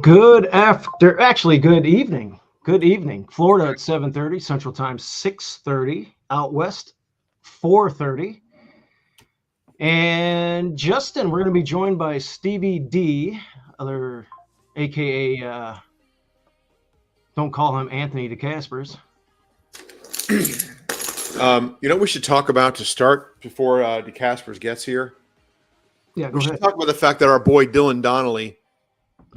Good evening. Good evening. Florida at 7:30 Central Time, 6:30 out west, 4:30. And Justin, we're going to be joined by Stevie D, other aka don't call him Anthony DeCaspers. We should talk about to start before DeCaspers gets here? Yeah, go we ahead. should talk about the fact that our boy Dylan Donnelly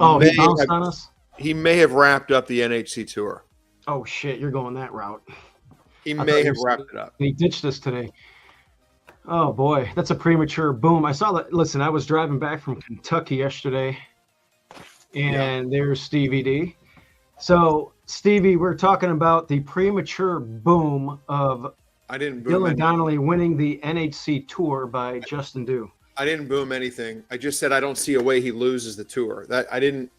he bounced on us? He may have wrapped up the NHC Tour. Oh, shit, you're going that route. He may have wrapped it up. He ditched us today. Oh, boy, that's a premature boom. I saw that. Listen, I was driving back from Kentucky yesterday, and there's Stevie D. So, Stevie, we're talking about the premature boom of Dylan Donnelly winning the NHC Tour by Justin Dew. I didn't boom anything. I just said I don't see a way he loses the tour. That I didn't,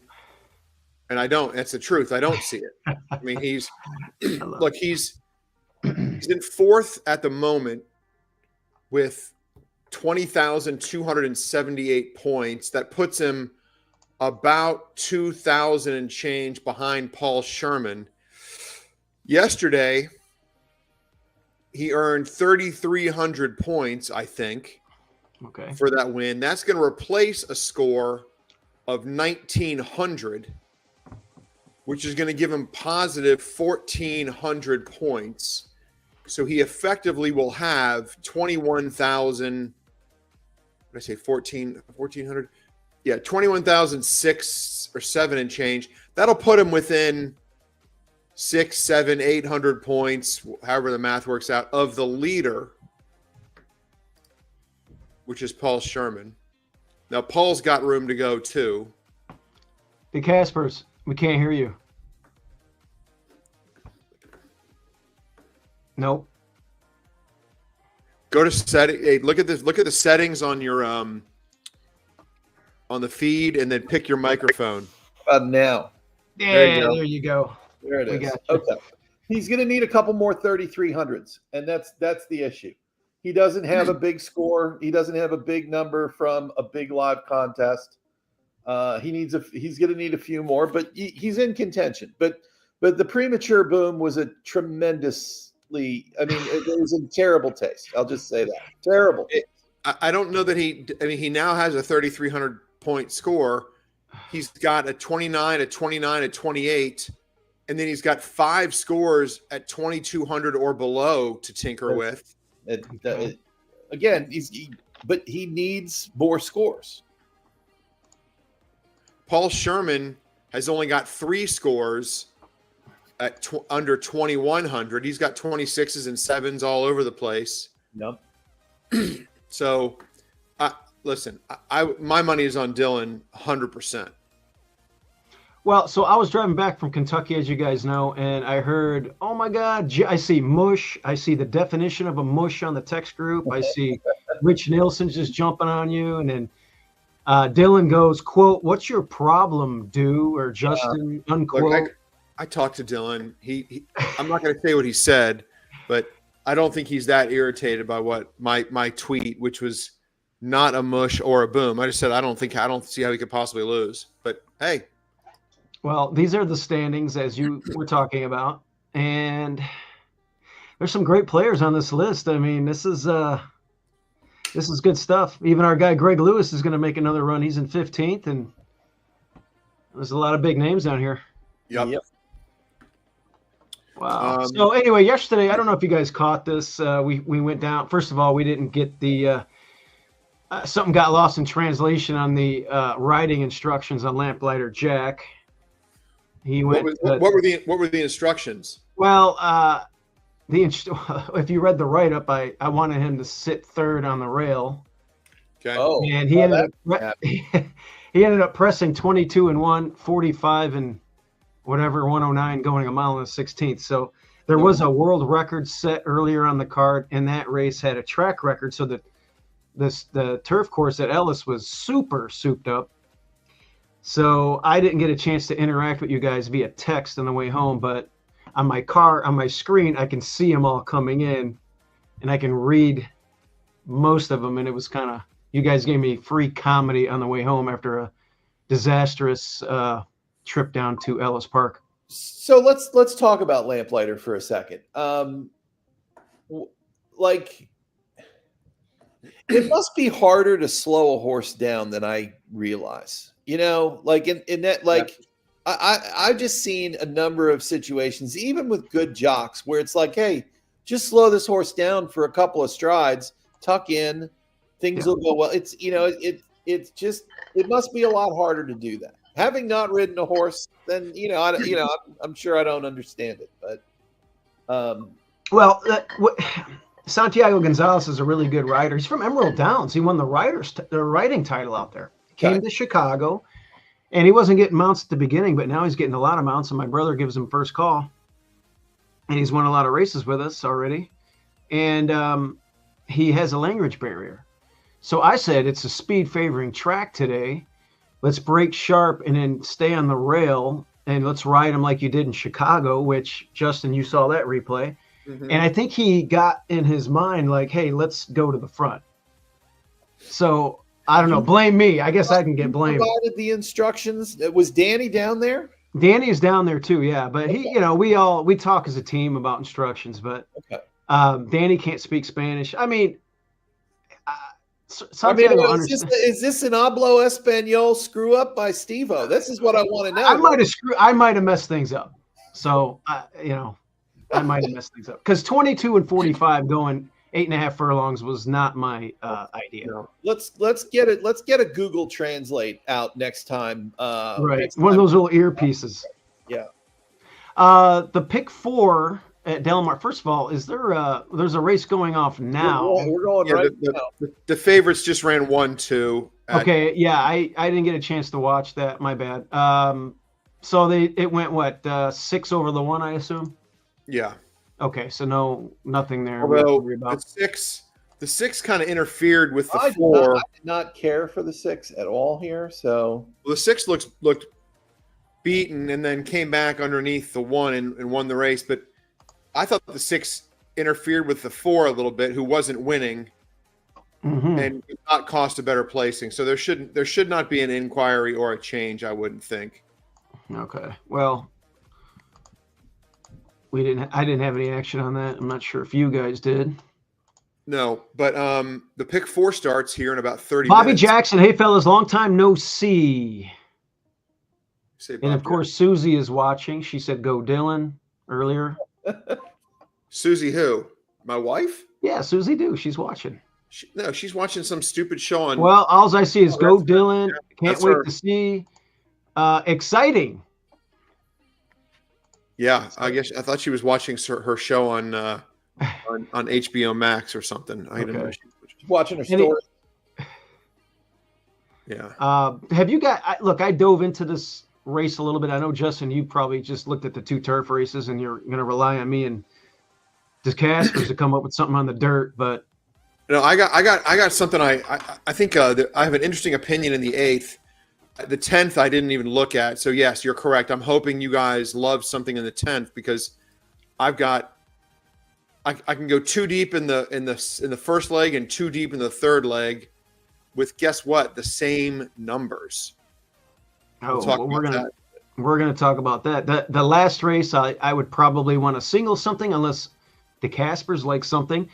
and I don't. That's the truth. I don't see it. I mean, he's in fourth at the moment with 20,278 points. That puts him about 2,000 and change behind Paul Sherman. Yesterday, he earned 3,300 points, I think. Okay. For that win. That's going to replace a score of 1,900, which is going to give him positive 1,400 points. So he effectively will have 21,000. What did I say? 1,400? Yeah, 21,006 or 7 and change. That'll put him within 6, 7, 800 points, however the math works out, of the leader, which is Paul Sherman. Now, Paul's got room to go, too. DeCaspers, we can't hear you. Nope. Go to setting. Hey, look at this. Look at the settings on your on the feed, and then pick your microphone. Now. Yeah, there you go. There it is. Okay. He's going to need a couple more 3,300s, and that's the issue. He doesn't have a big score. He doesn't have a big number from a big live contest. He's going to need a few more, but he's in contention. But the premature boom was it was in terrible taste. I'll just say that. Terrible. I don't know that he now has a 3,300 point score. He's got a 29, a 29, a 28, and then he's got 5 scores at 2,200 or below to tinker with. Again, but he needs more scores. Paul Sherman has only got 3 scores at under 2,100. He's got 26s and 7s all over the place. Yep. So, listen, my money is on Dylan 100%. Well, so I was driving back from Kentucky, as you guys know, and I heard, oh, my God, I see mush. I see the definition of a mush on the text group. I see Rich Nielsen just jumping on you. And then Dylan goes, quote, what's your problem, Dew? Or Justin, unquote. Look, I talked to Dylan. I'm not going to say what he said, but I don't think he's that irritated by what my tweet, which was not a mush or a boom. I just said I don't see how he could possibly lose. But, hey. Well, these are the standings as you were talking about, and there's some great players on this list. I mean, this is good stuff. Even our guy Greg Lewis is going to make another run. He's in 15th, and there's a lot of big names down here. Yep. Wow. So anyway, yesterday, I don't know if you guys caught this. We went down. First of all, we didn't get the something got lost in translation on the riding instructions on Lamplighter Jack. He went. What were the instructions? Well, if you read the write up, I wanted him to sit third on the rail. Okay. Oh, and he ended up pressing 22 and 1, 45 and whatever 109, going a mile and a 16th. So there was a world record set earlier on the card, and that race had a track record. So that the turf course at Ellis was super souped up. So I didn't get a chance to interact with you guys via text on the way home, but on my screen, I can see them all coming in, and I can read most of them. And it was kind of, you guys gave me free comedy on the way home after a disastrous trip down to Ellis Park. So let's talk about Lamplighter for a second. Like, it must be harder to slow a horse down than I realize. You know, like in that, like, I've just seen a number of situations, even with good jocks, where it's like, hey, just slow this horse down for a couple of strides, tuck in, things will go well. It's, you know, it's just, it must be a lot harder to do that. Having not ridden a horse, then, I'm sure I don't understand it, but well, Santiago Gonzalez is a really good rider. He's from Emerald Downs. He won the riding title out there. Came to Chicago, and he wasn't getting mounts at the beginning, but now he's getting a lot of mounts, and my brother gives him first call. And he's won a lot of races with us already. And he has a language barrier. So I said, it's a speed favoring track today. Let's break sharp and then stay on the rail, and let's ride him like you did in Chicago, which, Justin, you saw that replay. Mm-hmm. And I think he got in his mind like, hey, let's go to the front. So I don't know. Blame me. I guess I can get blamed. Provided the instructions. Was Danny down there? Danny is down there too. Yeah. But he, we talk as a team about instructions, but Danny can't speak Spanish. I mean, is this an Hablo Espanol screw up by Stivo? This is what I want to know. I might have messed things up. So, I might have messed things up because 22 and 45 going 8.5 furlongs was not my idea. No. Let's get it. Let's get a Google Translate out next time. Right, one of those little earpieces. Yeah. The pick 4 at Del Mar. First of all, there's a race going off now? We're going right now. The favorites just ran 1-2. Okay, yeah, I didn't get a chance to watch that. My bad. So it went 6 over the 1, I assume. Yeah. Okay, so nothing there. Although the six kind of interfered with the 4. I did not care for the 6 at all here. So the 6 looked beaten and then came back underneath the 1 and won the race. But I thought the 6 interfered with the 4 a little bit, who wasn't winning, and did not cost a better placing. So there should not be an inquiry or a change, I wouldn't think. Okay. Well, I didn't have any action on that. I'm not sure if you guys did. No, but the pick 4 starts here in about 30 Bobby minutes. Jackson, hey fellas, long time no see. And of course, Susie is watching. She said, "Go Dylan" earlier. Susie who? My wife? Yeah, Susie do. She's watching. She's watching some stupid show on. Well, all I see is "Go Dylan." Can't wait to see. Exciting. Yeah, I guess I thought she was watching her show on HBO Max or something. I didn't know she was watching her story. Yeah. Have you got? Look, I dove into this race a little bit. I know, Justin, you probably just looked at the 2 turf races, and you're going to rely on me and Caspers to come up with something on the dirt. But I got something. I think I have an interesting opinion in the 8th. The 10th I didn't even look at. So yes, you're correct. I'm hoping you guys love something in the 10th because I can go too deep in the first leg and too deep in the third leg with, guess what, the same numbers. We're gonna talk about that. The last race I would probably want to single something unless the Caspers like something.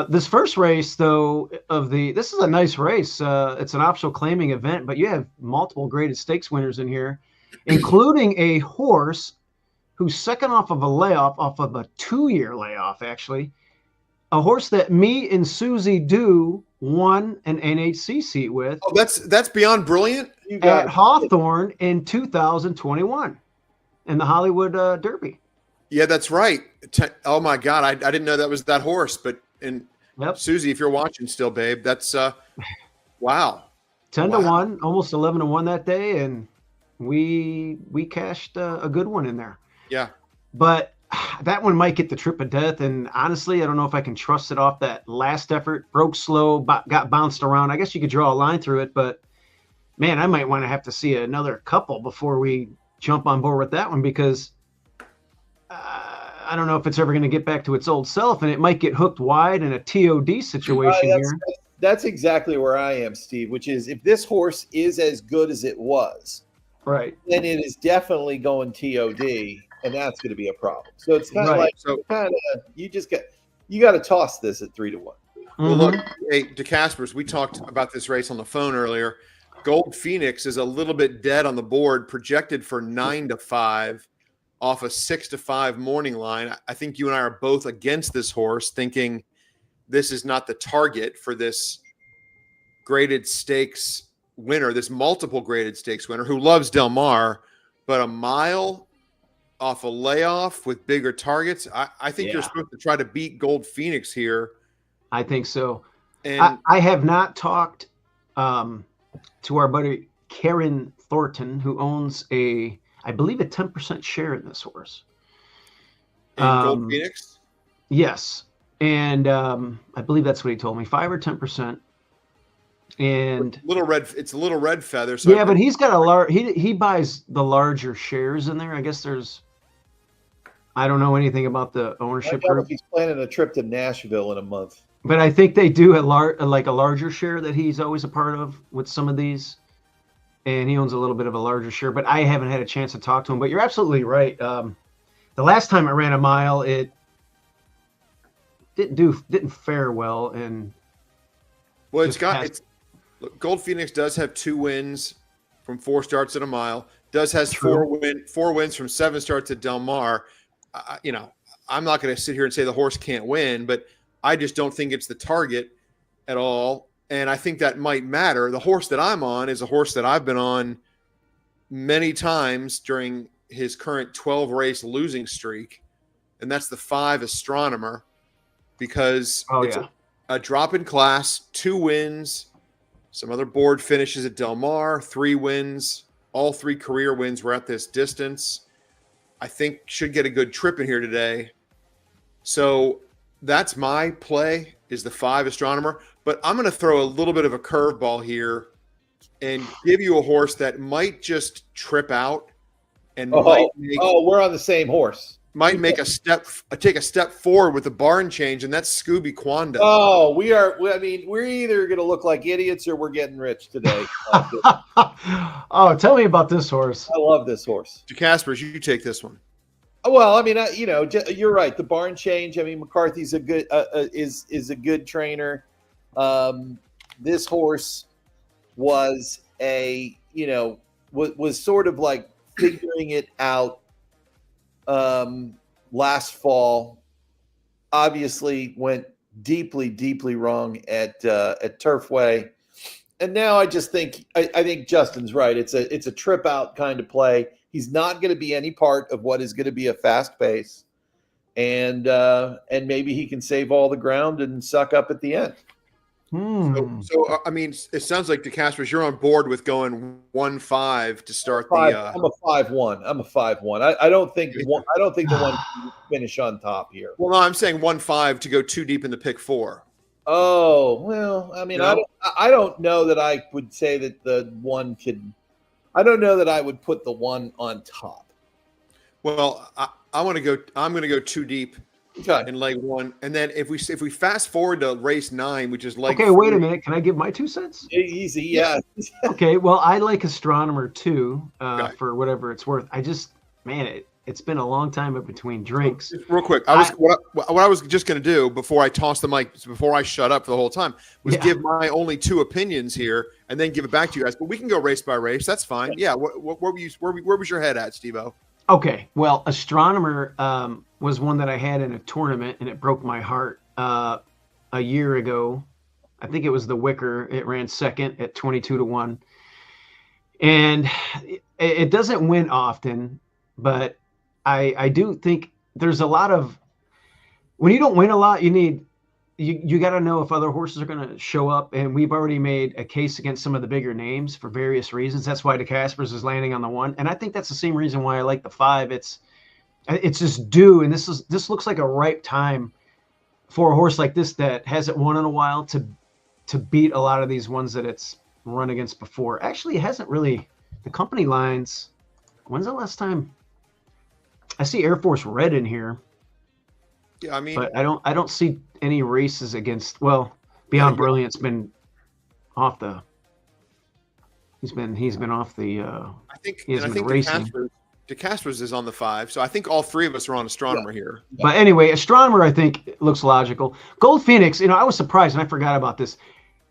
This first race, though, this is a nice race. It's an optional claiming event, but you have multiple graded stakes winners in here, including a horse who's second off of a 2-year layoff, actually. A horse that me and Susie won an NHC seat with. Oh, that's beyond brilliant. At Hawthorne in 2021 in the Hollywood Derby. Yeah, that's right. Oh my God, I didn't know that was that horse, but. And Susie, if you're watching still, babe, that's wow. 10-1, almost 11-1 that day, and we cashed a good one in there. Yeah. But that one might get the trip of death, and honestly, I don't know if I can trust it off that last effort. Broke slow, got bounced around. I guess you could draw a line through it, but man, I might want to have to see another couple before we jump on board with that one because I don't know if it's ever going to get back to its old self, and it might get hooked wide in a TOD situation here. That's exactly where I am, Steve, which is if this horse is as good as it was, Right. then it is definitely going TOD, and that's going to be a problem. So it's kind of Right. like So, you got to toss this at 3-1. well, look, hey, DeCaspers, we talked about this race on the phone earlier. Gold Phoenix is a little bit dead on the board, projected for 9-5 off a 6-5 morning line. I think you and I are both against this horse, thinking this is not the target for this graded stakes winner, this multiple graded stakes winner who loves Del Mar, but a mile off a layoff with bigger targets. I think you're supposed to try to beat Gold Phoenix here. I think so. And I have not talked to our buddy Karen Thornton, who owns I believe a 10% share in this horse. Gold Phoenix? Yes. And I believe that's what he told me, 5 or 10%. And it's a little red feather. So yeah, but he's got a large, he buys the larger shares in there. I guess I don't know anything about the ownership group. He's planning a trip to Nashville in a month. But I think they do like a larger share that he's always a part of with some of these. And he owns a little bit of a larger share, but I haven't had a chance to talk to him. But you're absolutely right. The last time I ran a mile, it didn't fare well. And well, Gold Phoenix does have 2 wins from 4 starts at a mile. Has 4 wins from 7 starts at Del Mar. I'm not going to sit here and say the horse can't win, but I just don't think it's the target at all. And I think that might matter. The horse that I'm on is a horse that I've been on many times during his current 12-race losing streak, and that's the 5 Astronomer, because it's a drop in class, 2 wins, some other board finishes at Del Mar, 3 wins, all 3 career wins were at this distance. I think should get a good trip in here today. So that's my play, is the 5 Astronomer. But I'm going to throw a little bit of a curveball here and give you a horse that might just trip out and we're on the same horse. Might make take a step forward with the barn change, and that's Scooby Quando. Oh, we're either going to look like idiots or we're getting rich today. Oh, tell me about this horse. I love this horse. DeCaspers, you take this one. Well, I mean, you're right. The barn change. I mean, McCarthy's a good is a good trainer. This horse was was sort of like figuring it out last fall. Obviously, went deeply wrong at Turfway, and now I just think I think Justin's right. It's a trip out kind of play. He's not going to be any part of what is going to be a fast pace, and maybe he can save all the ground and suck up at the end. So I mean, it sounds like DeCaspers, you're on board with going 1-5 to start I'm a 5-1. I'm a 5-1. I don't think the one can finish on top here. Well, no, I'm saying 1-5 to go too deep in the pick 4. Oh well, I mean, I don't know that I would say that the one could. I don't know that I would put the one on top. Well, I'm going to go too deep in leg 1, and then if we fast forward to race 9, which is leg. Okay, wait a minute. Can I give my 2 cents? Easy, yeah. Okay, well, I like Astronomer too, for whatever it's worth. I just, it's been a long time between drinks. Real quick, what I was just going to do before I toss the mic, before I shut up for the whole time, was give my only 2 opinions here, and then give it back to you guys. But we can go race by race. That's fine. Yeah. Where was your head at, Stevo? Okay. Well, Astronomer was one that I had in a tournament, and it broke my heart a year ago. I think it was the Wicker. It ran second at 22-1, and it doesn't win often, but I do think there's a lot of, when you don't win a lot, you got to know if other horses are going to show up. And we've already made a case against some of the bigger names for various reasons. That's why DeCaspers is landing on the 1. And I think that's the same reason why I like the 5. It's just due. And this looks like a ripe time for a horse like this that hasn't won in a while to beat a lot of these ones that it's run against before. Actually, it hasn't really, the company lines. When's the last time I see Air Force Red in here? Yeah, I mean, but I don't see any races against. Well, Beyond Brilliant's been off the. He's been off the. I He hasn't been think racing. DeCastros is on the 5. So I think all three of us are on astronomer here. But anyway, astronomer I think looks logical. Gold Phoenix, I was surprised and I forgot about this.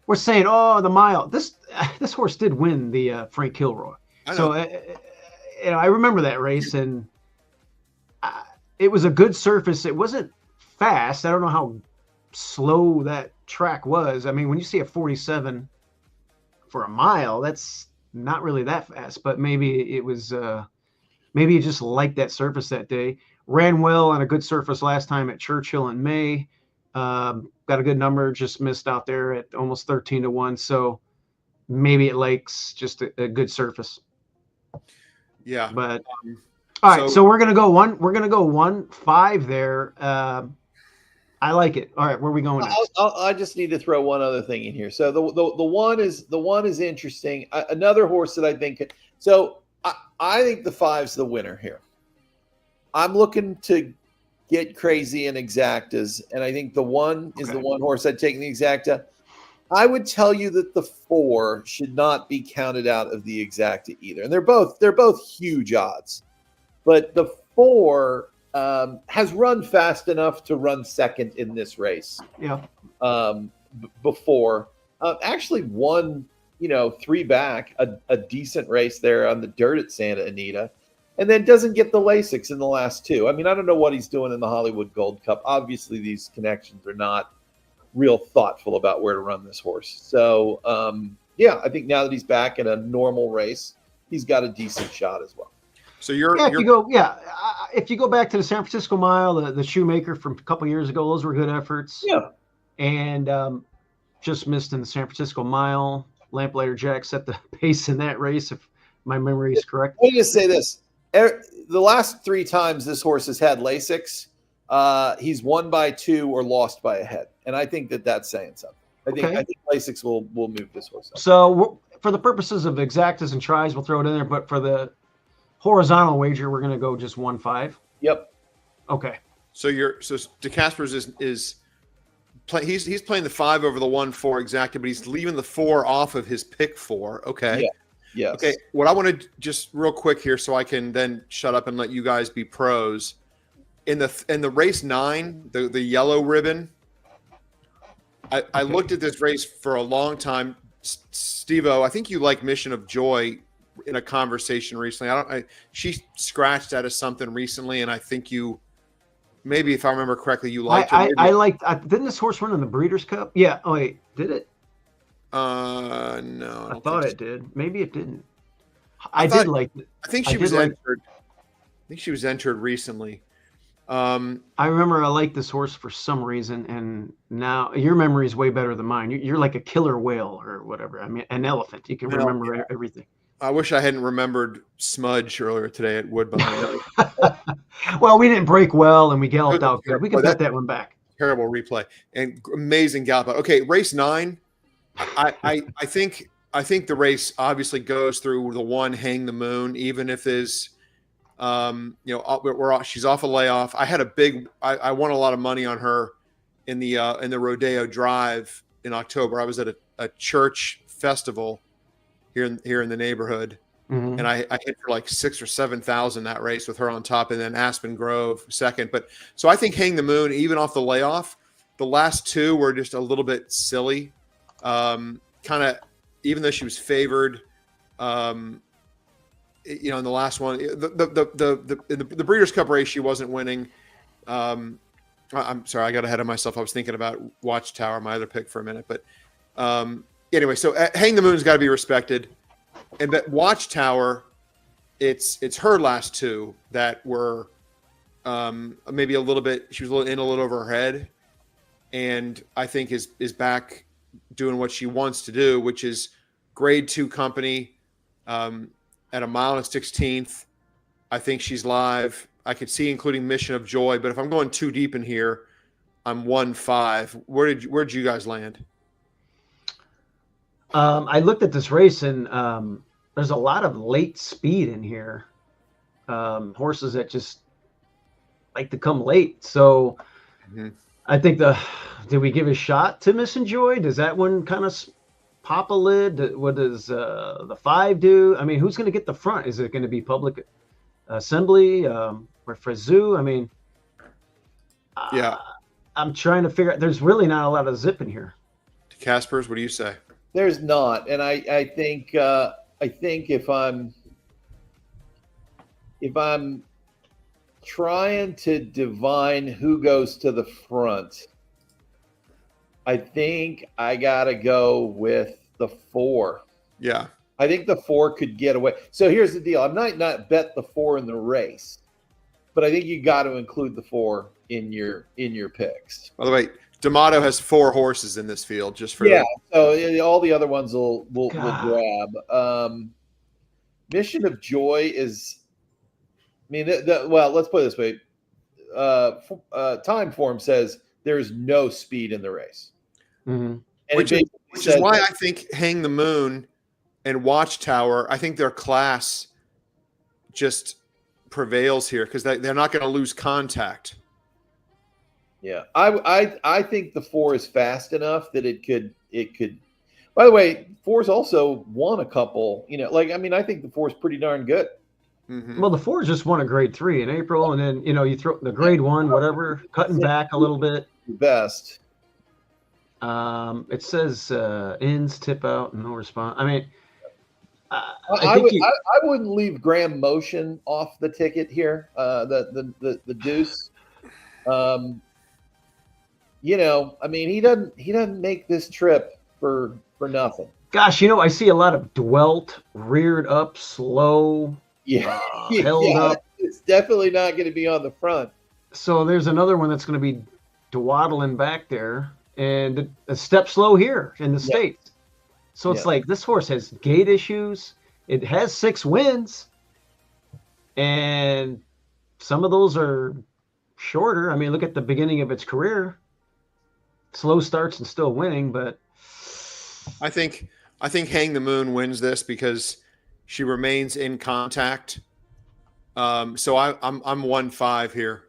We're saying, oh, the mile. This horse did win the Frank Kilroy. I know. So I remember that race, and it was a good surface. It wasn't fast. I don't know how slow that track was. I mean, when you see a 47 for a mile, that's not really that fast. But maybe it was. Maybe he just liked that surface that day. Ran well on a good surface last time at Churchill in May. Got a good number, just missed out there at almost 13-1. So maybe it likes just a good surface. Yeah. But all right, so we're gonna go 1-5 there. I like it. All right, where are we going next? I just need to throw one other thing in here. So the one is interesting. Another horse that I think. So I think the 5's the winner here. I'm looking to get crazy in exactas, and I think the 1 is the one horse I'd take in the exacta. I would tell you that the 4 should not be counted out of the exacta either, and they're both huge odds. But the 4 has run fast enough to run second in this race. Yeah. Before actually won, 3 back a decent race there on the dirt at Santa Anita. And then doesn't get the Lasix in the last 2. I mean, I don't know what he's doing in the Hollywood Gold Cup. Obviously, these connections are not real thoughtful about where to run this horse. So, I think now that he's back in a normal race, he's got a decent shot as well. So if you go back to the San Francisco Mile, the Shoemaker from a couple years ago, those were good efforts. Yeah. And just missed in the San Francisco Mile. Lamplighter Jack set the pace in that race, if my memory is correct. Let me just say this. The last 3 times this horse has had Lasix, he's won by 2 or lost by a head. And I think that's saying something. I think Lasix will move this horse up. So for the purposes of exactas and tries, we'll throw it in there. But for the horizontal wager, we're going to go just 1-5. Yep. Okay. So DeCaspers he's playing the 5 over the 1-4 exacta, but he's leaving the 4 off of his pick 4. Okay. Yeah. Yes. Okay. What I want to just real quick here, so I can then shut up and let you guys be pros. In the race 9, the yellow ribbon. I looked at this race for a long time. Stevo, I think you like Mission of Joy in a conversation recently. She scratched out of something recently, and I think you, maybe if I remember correctly, you liked her. I liked. Didn't this horse run in the Breeders' Cup? Yeah. Oh wait, did it? No. I thought it did. Maybe it didn't. I did like it. I think she was entered. I think she was entered recently. I remember I liked this horse for some reason, and now your memory is way better than mine. You're like a killer whale or whatever. I mean, an elephant. You can remember everything. I wish I hadn't remembered Smudge earlier today at Woodbine. Well, we didn't break well, and we galloped out good. We can put that one back. Terrible replay and amazing gallop. Okay, race 9. I think the race obviously goes through the 1 Hang the Moon, even if there's she's off a layoff. I won a lot of money on her in the Rodeo Drive in October. I was at a church festival here in the neighborhood, and I hit for like 6,000 or 7,000 that race with her on top, and then Aspen Grove second. But so I think Hang the Moon, even off the layoff, the last 2 were just a little bit silly. Kind of, even though she was favored, in the last one, the Breeders' Cup race, she wasn't winning. I'm sorry, I got ahead of myself. I was thinking about Watchtower, my other pick, for a minute. But anyway, so Hang the Moon's got to be respected. And but Watchtower, it's her last 2 that were maybe a little bit. She was a little over her head, and I think is back doing what she wants to do, which is Grade 2 company at a mile and 16th. I think she's live. I could see including Mission of Joy, but if I'm going too deep in here, I'm 1-5. Where'd you guys land? I looked at this race, and there's a lot of late speed in here. Horses that just like to come late. So I think did we give a shot to Mission Joy? Does that one kind of pop a lid? What does the 5 do? I mean, who's going to get the front? Is it going to be public assembly or Frizzou? I mean, Yeah. I'm trying to figure out. There's really not a lot of zip in here. Caspers, what do you say? There's not, and I think if I'm trying to divine who goes to the front, I think I gotta go with the 4. Yeah. I think the 4 could get away. So here's the deal: I might not bet the 4 in the race, but I think you got to include the 4 in your picks. By the way, D'Amato has 4 horses in this field, just for So all the other ones will grab. Mission of Joy is. I mean, well, let's put it this way. Time Form says there's no speed in the race. Mm-hmm. Which is why I think Hang the Moon and Watchtower, I think their class just prevails here because they're not going to lose contact. Yeah, I think the 4 is fast enough that it could. By the way, 4's also won a couple. I think the 4 is pretty darn good. Mm-hmm. Well, the 4 just won a grade 3 in April, and then you throw the grade 1, whatever, cutting back a little bit. Best. It says ins, tip out, and no response. I mean, I wouldn't leave Graham Motion off the ticket here. The deuce. I mean, he doesn't make this trip for nothing. Gosh, I see a lot of dwelt, reared up, slow, held up. It's definitely not going to be on the front. So there's another one that's going to be dwaddling back there, and a step slow here in the States. So it's like this horse has gait issues. It has 6 wins, and some of those are shorter. I mean, look at the beginning of its career. Slow starts and still winning, but I think Hang the Moon wins this because she remains in contact. So I'm 1-5 here.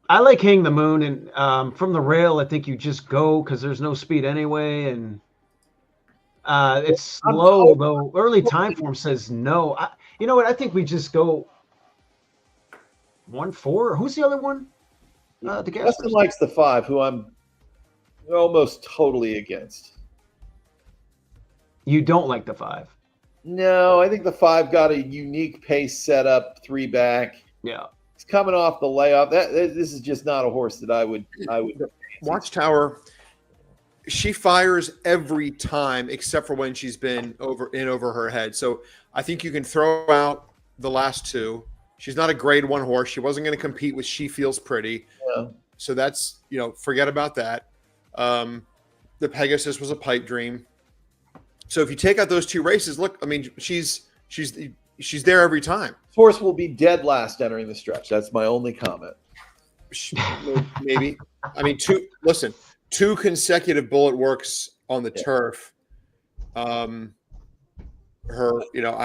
I like Hang the Moon, and from the rail, I think you just go because there's no speed anyway, and it's slow though. Early Time Form says no. You know what? I think we just go 1-4. Who's the other one? Justin likes the 5, who I'm almost totally against. You don't like the 5? No, I think the 5 got a unique pace setup, 3 back. Yeah, he's coming off the layoff. This is just not a horse that I would. Watchtower. She fires every time except for when she's been over her head. So I think you can throw out the last 2. She's not a grade 1 horse. She wasn't going to compete with She Feels Pretty. Yeah. So that's, forget about that. The Pegasus was a pipe dream. So if you take out those 2 races, look, I mean, she's there every time. Horse will be dead last entering the stretch. That's my only comment. Maybe. I mean, 2 consecutive bullet works on the turf. I don't know.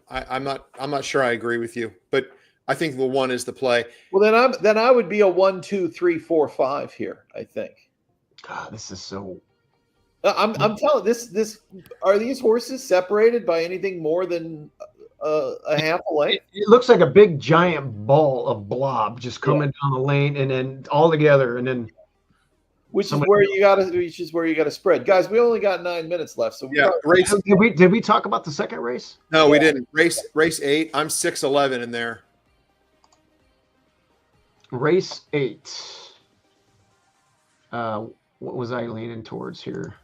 I'm not sure I agree with you, but I think the 1 is the play. Well, then I would be a 1, 2, 3, 4, 5 here. I think. God, this is so. I'm telling this. Are these horses separated by anything more than a half a length? It looks like a big giant ball of blob just coming down the lane, and then all together, and then. Which is where you got to spread, guys. We only got 9 minutes left, so race. Did we talk about the second race? No, we didn't. Race 8. I'm 6-11 in there. Race 8. What was I leaning towards here?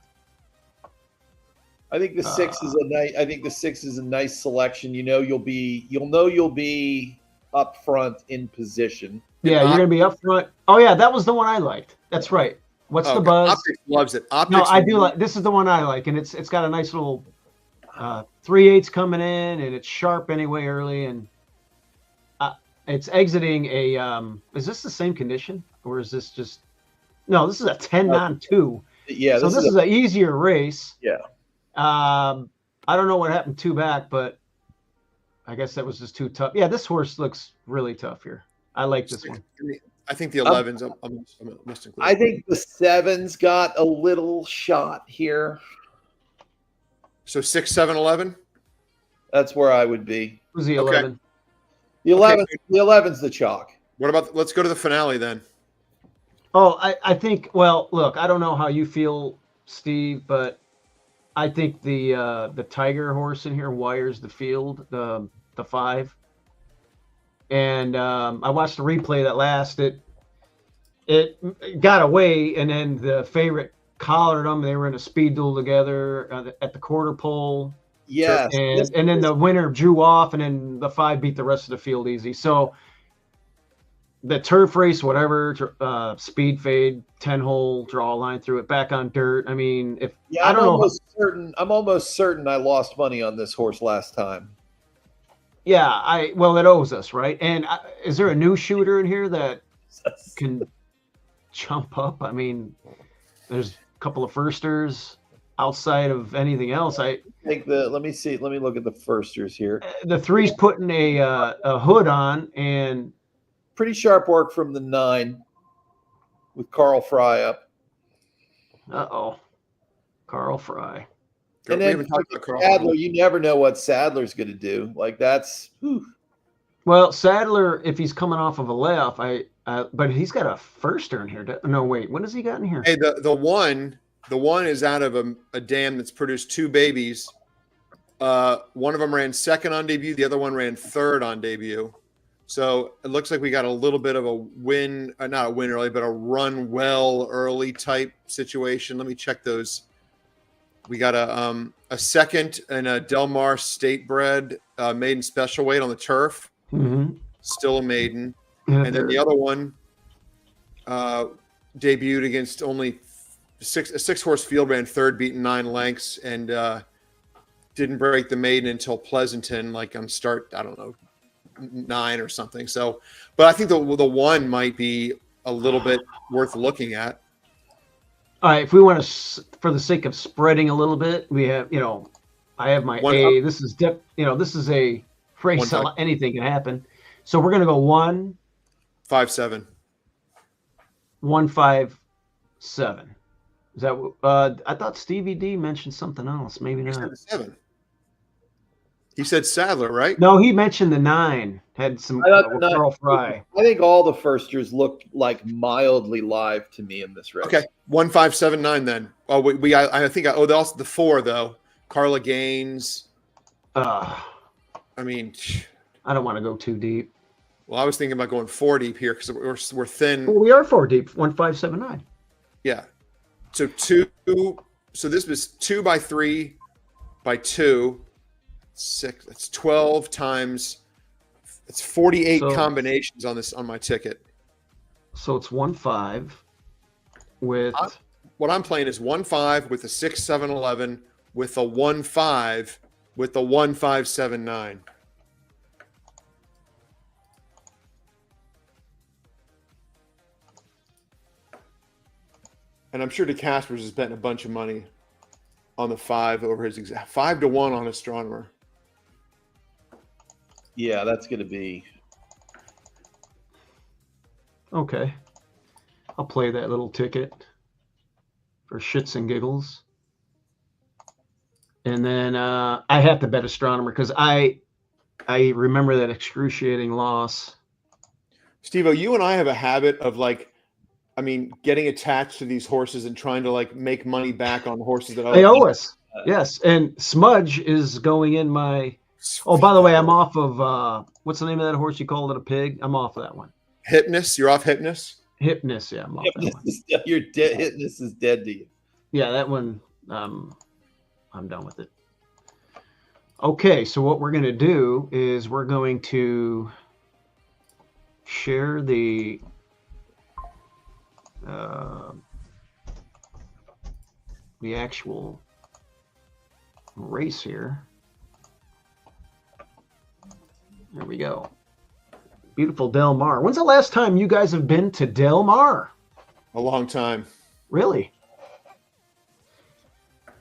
I think the 6 is a nice. I think the 6 is a nice selection. You'll be up front in position. Yeah, you're gonna be up front. Oh yeah, that was the one I liked. That's right. What's the buzz? Optics loves it. Optics no, I do like. This is the one I like, and it's got a nice little 3/8 coming in, and it's sharp anyway early, and it's exiting a. Is this the same condition, or is this just? No, this is a 10-2. Yeah. So this is an easier race. Yeah. I don't know what happened 2 back, but I guess that was just too tough. Yeah, this horse looks really tough here. I like this one. I think the 11s. I must include. I think the 7's got a little shot here. So 6, 7, 11? That's where I would be. Who's the Okay. 11? The 11, the 11's the chalk. What about, let's go to the finale then. Oh, I think, well, look, I don't know how you feel, Steve, but I think the Tiger horse in here wires the field, the 5. And I watched the replay that last. It got away, and then the favorite collared them. They were in a speed duel together at the quarter pole. Yes. And then the winner drew off, and then the 5 beat the rest of the field easy. So the turf race, whatever, speed fade, 10-hole, draw a line through it, back on dirt. I mean, if Yeah, I don't know. I'm almost certain I lost money on this horse last time. Yeah, well, it owes us, right? And is there a new shooter in here that can jump up? I mean, there's a couple of firsters outside of anything else. Let me see. Let me look at the firsters here. The 3's putting a hood on, and pretty sharp work from the 9 with Carl Fry up. Carl Fry. And then Sadler, you never know what Sadler's going to do. Like that's. Whew. Well, Sadler, if he's coming off of a layoff, but he's got a firster in here. No, wait, what has he got in here? Hey, the one is out of a dam that's produced 2 babies. One of them ran second on debut. The other one ran third on debut. So it looks like we got a little bit of a win, not a win early, but a run well early type situation. Let me check those. We got a second and a Del Mar state bred maiden special weight on the turf. Mm-hmm. Still a maiden. Yeah, and then the other one debuted against only a 6-horse field, ran third, beaten 9 lengths, and didn't break the maiden until Pleasanton, like on start, I don't know, 9 or something. So, but I think the one might be a little bit worth looking at. All right, if we want to, for the sake of spreading a little bit, we have, I have my A. This is this is a race. Anything can happen. So we're gonna go 1, 5, 7. 1, 5, 7. Is that? I thought Stevie D mentioned something else. Maybe not. He said 7. He said Sadler, right? No, he mentioned the 9. Had some Carl Fry. I think all the firsters look like mildly live to me in this race. Okay, 1, 5, 7, 9. Then. Oh, I think also the 4 though. Carla Gaines. I mean, I don't want to go too deep. Well, I was thinking about going 4 deep here because we're thin. Well, we are 4 deep. 1, 5, 7, 9. Yeah. So 2. So this was 2 by 3 by 2. 6. That's 12 times. It's 48 combinations on my ticket. So it's 1, 5 with. What I'm playing is 1, 5 with a 6, 7, 11 with a 1, 5 with the 1, 5, 7, 9. And I'm sure DeCaspers is betting a bunch of money on the 5 over his 5 to 1 on Astronomer. Yeah, that's going to be. Okay. I'll play that little ticket for shits and giggles. And then I have to bet Astronomer because I remember that excruciating loss. Stevo, you and I have a habit of getting attached to these horses and trying to make money back on horses that they owe us. Yes, and Smudge is going in my. Oh, by the way, I'm off of what's the name of that horse? You called it a pig. I'm off of that one. Hypnus, you're off Hypnus. Hypnus, yeah, I'm off that one. You're dead. Hypnus is dead to you. Yeah, that one. I'm done with it. Okay, so what we're going to do is we're going to share the actual race here. There we go. Beautiful Del Mar. When's the last time you guys have been to Del Mar? A long time. Really?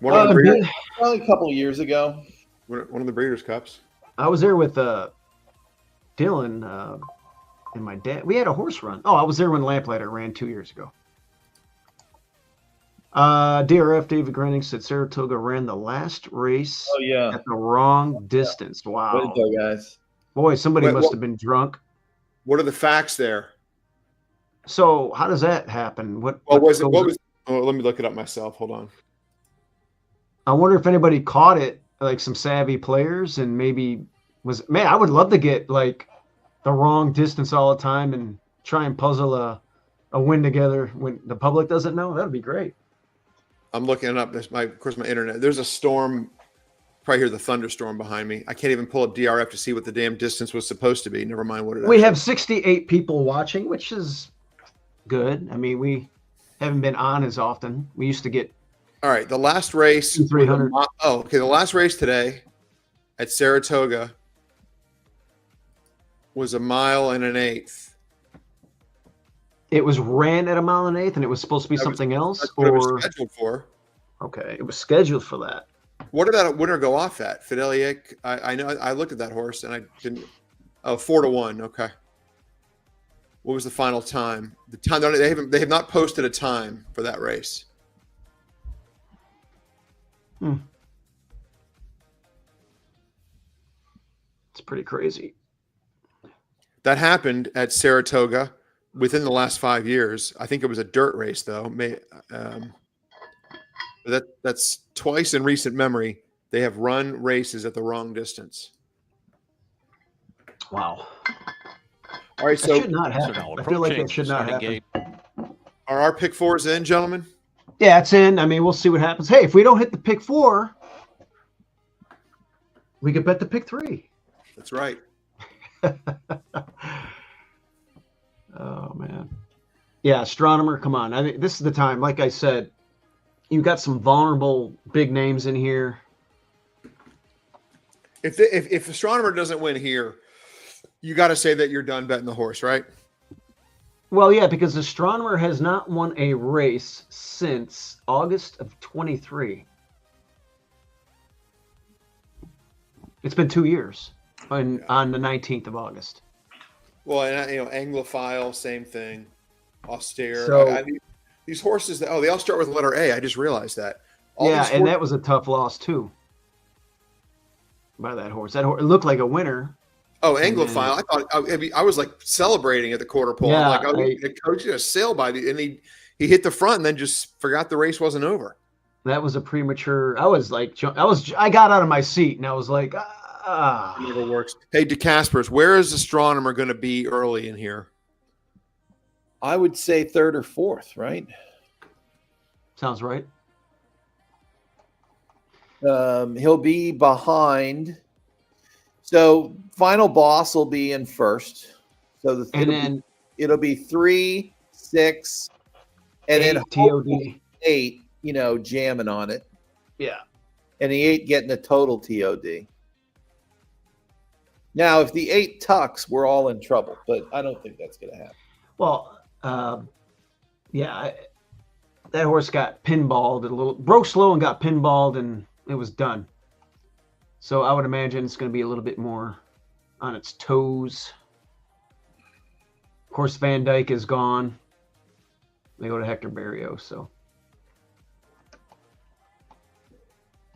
One of the breeders, probably a couple of years ago. One of the Breeders' Cups. I was there with Dylan and my dad. We had a horse run. Oh, I was there when Lamplighter ran 2 years ago. DRF David Grenning said Saratoga ran the last race Oh yeah. at the wrong distance. Way Wow. to go, guys. Boy, somebody Wait, must have been drunk. what are the facts there? So how does that happen? What What was it? goes? What was? Oh, let me look it up myself. Hold on. I wonder if anybody caught it, like some savvy players, and maybe was man. I would love to get like the wrong distance all the time and try and puzzle a win together when the public doesn't know. That'd be great. I'm looking it up. There's of course, my internet. There's a storm. Probably hear the thunderstorm behind me. I can't even pull up DRF to see what the damn distance was supposed to be. Never mind what it. We actually have 68 people watching, which is good. I mean, we haven't been on as often. We used to get All right, the last race. 300. Oh, okay. The last race today at Saratoga was 1.1 miles. It was ran at 1.1 miles, and it was supposed to be That was- something else, That's what it or was scheduled for. okay, it was scheduled for that. What did that winner go off at? Fidelic. I know. I looked at that horse and I didn't. Oh, 4-1. Okay. What was the final time? The time they have not posted a time for that race. It's pretty crazy. That happened at Saratoga within the last 5 years. I think it was a dirt race though. That's twice in recent memory they have run races at the wrong distance. Wow. All right, That so should not happen. now I feel like that approaching should the not starting happen. gate. are our pick fours in, gentlemen? Yeah, it's in. I mean, we'll see what happens. Hey, if we don't hit the pick 4, we could bet the pick 3. That's right. Oh man. Yeah, astronomer, come on. I mean, this is the time. Like I said, you got some vulnerable big names in here. If astronomer doesn't win here, you got to say that you're done betting the horse, right? Well, yeah, because astronomer has not won a race since August of 23. It's been 2 years on the 19th of August. Well, and Anglophile, same thing. Austere. So- these horses, they all start with the letter A. I just realized that. Yeah, and that was a tough loss too by that horse. That horse, it looked like a winner. Oh, Anglophile. I was like celebrating at the quarter pole. Yeah, I'm like, the coach just sailed by and he hit the front and then just forgot the race wasn't over. That was a premature. I got out of my seat and I was like, It never works. Hey, DeCaspers, where is astronomer going to be early in here? I would say third or fourth, right? Sounds right. He'll be behind. So final boss will be in first. So it'll be 3, 6, and then TOD. 8. Jamming on it, Yeah. and the 8 getting a total TOD. Now, if the 8 tucks, we're all in trouble, but I don't think that's going to happen. Well, that horse got pinballed broke slow and got pinballed, and it was done. So I would imagine it's going to be a little bit more on its toes. Of course, Van Dyke is gone. They go to Hector Barrios. So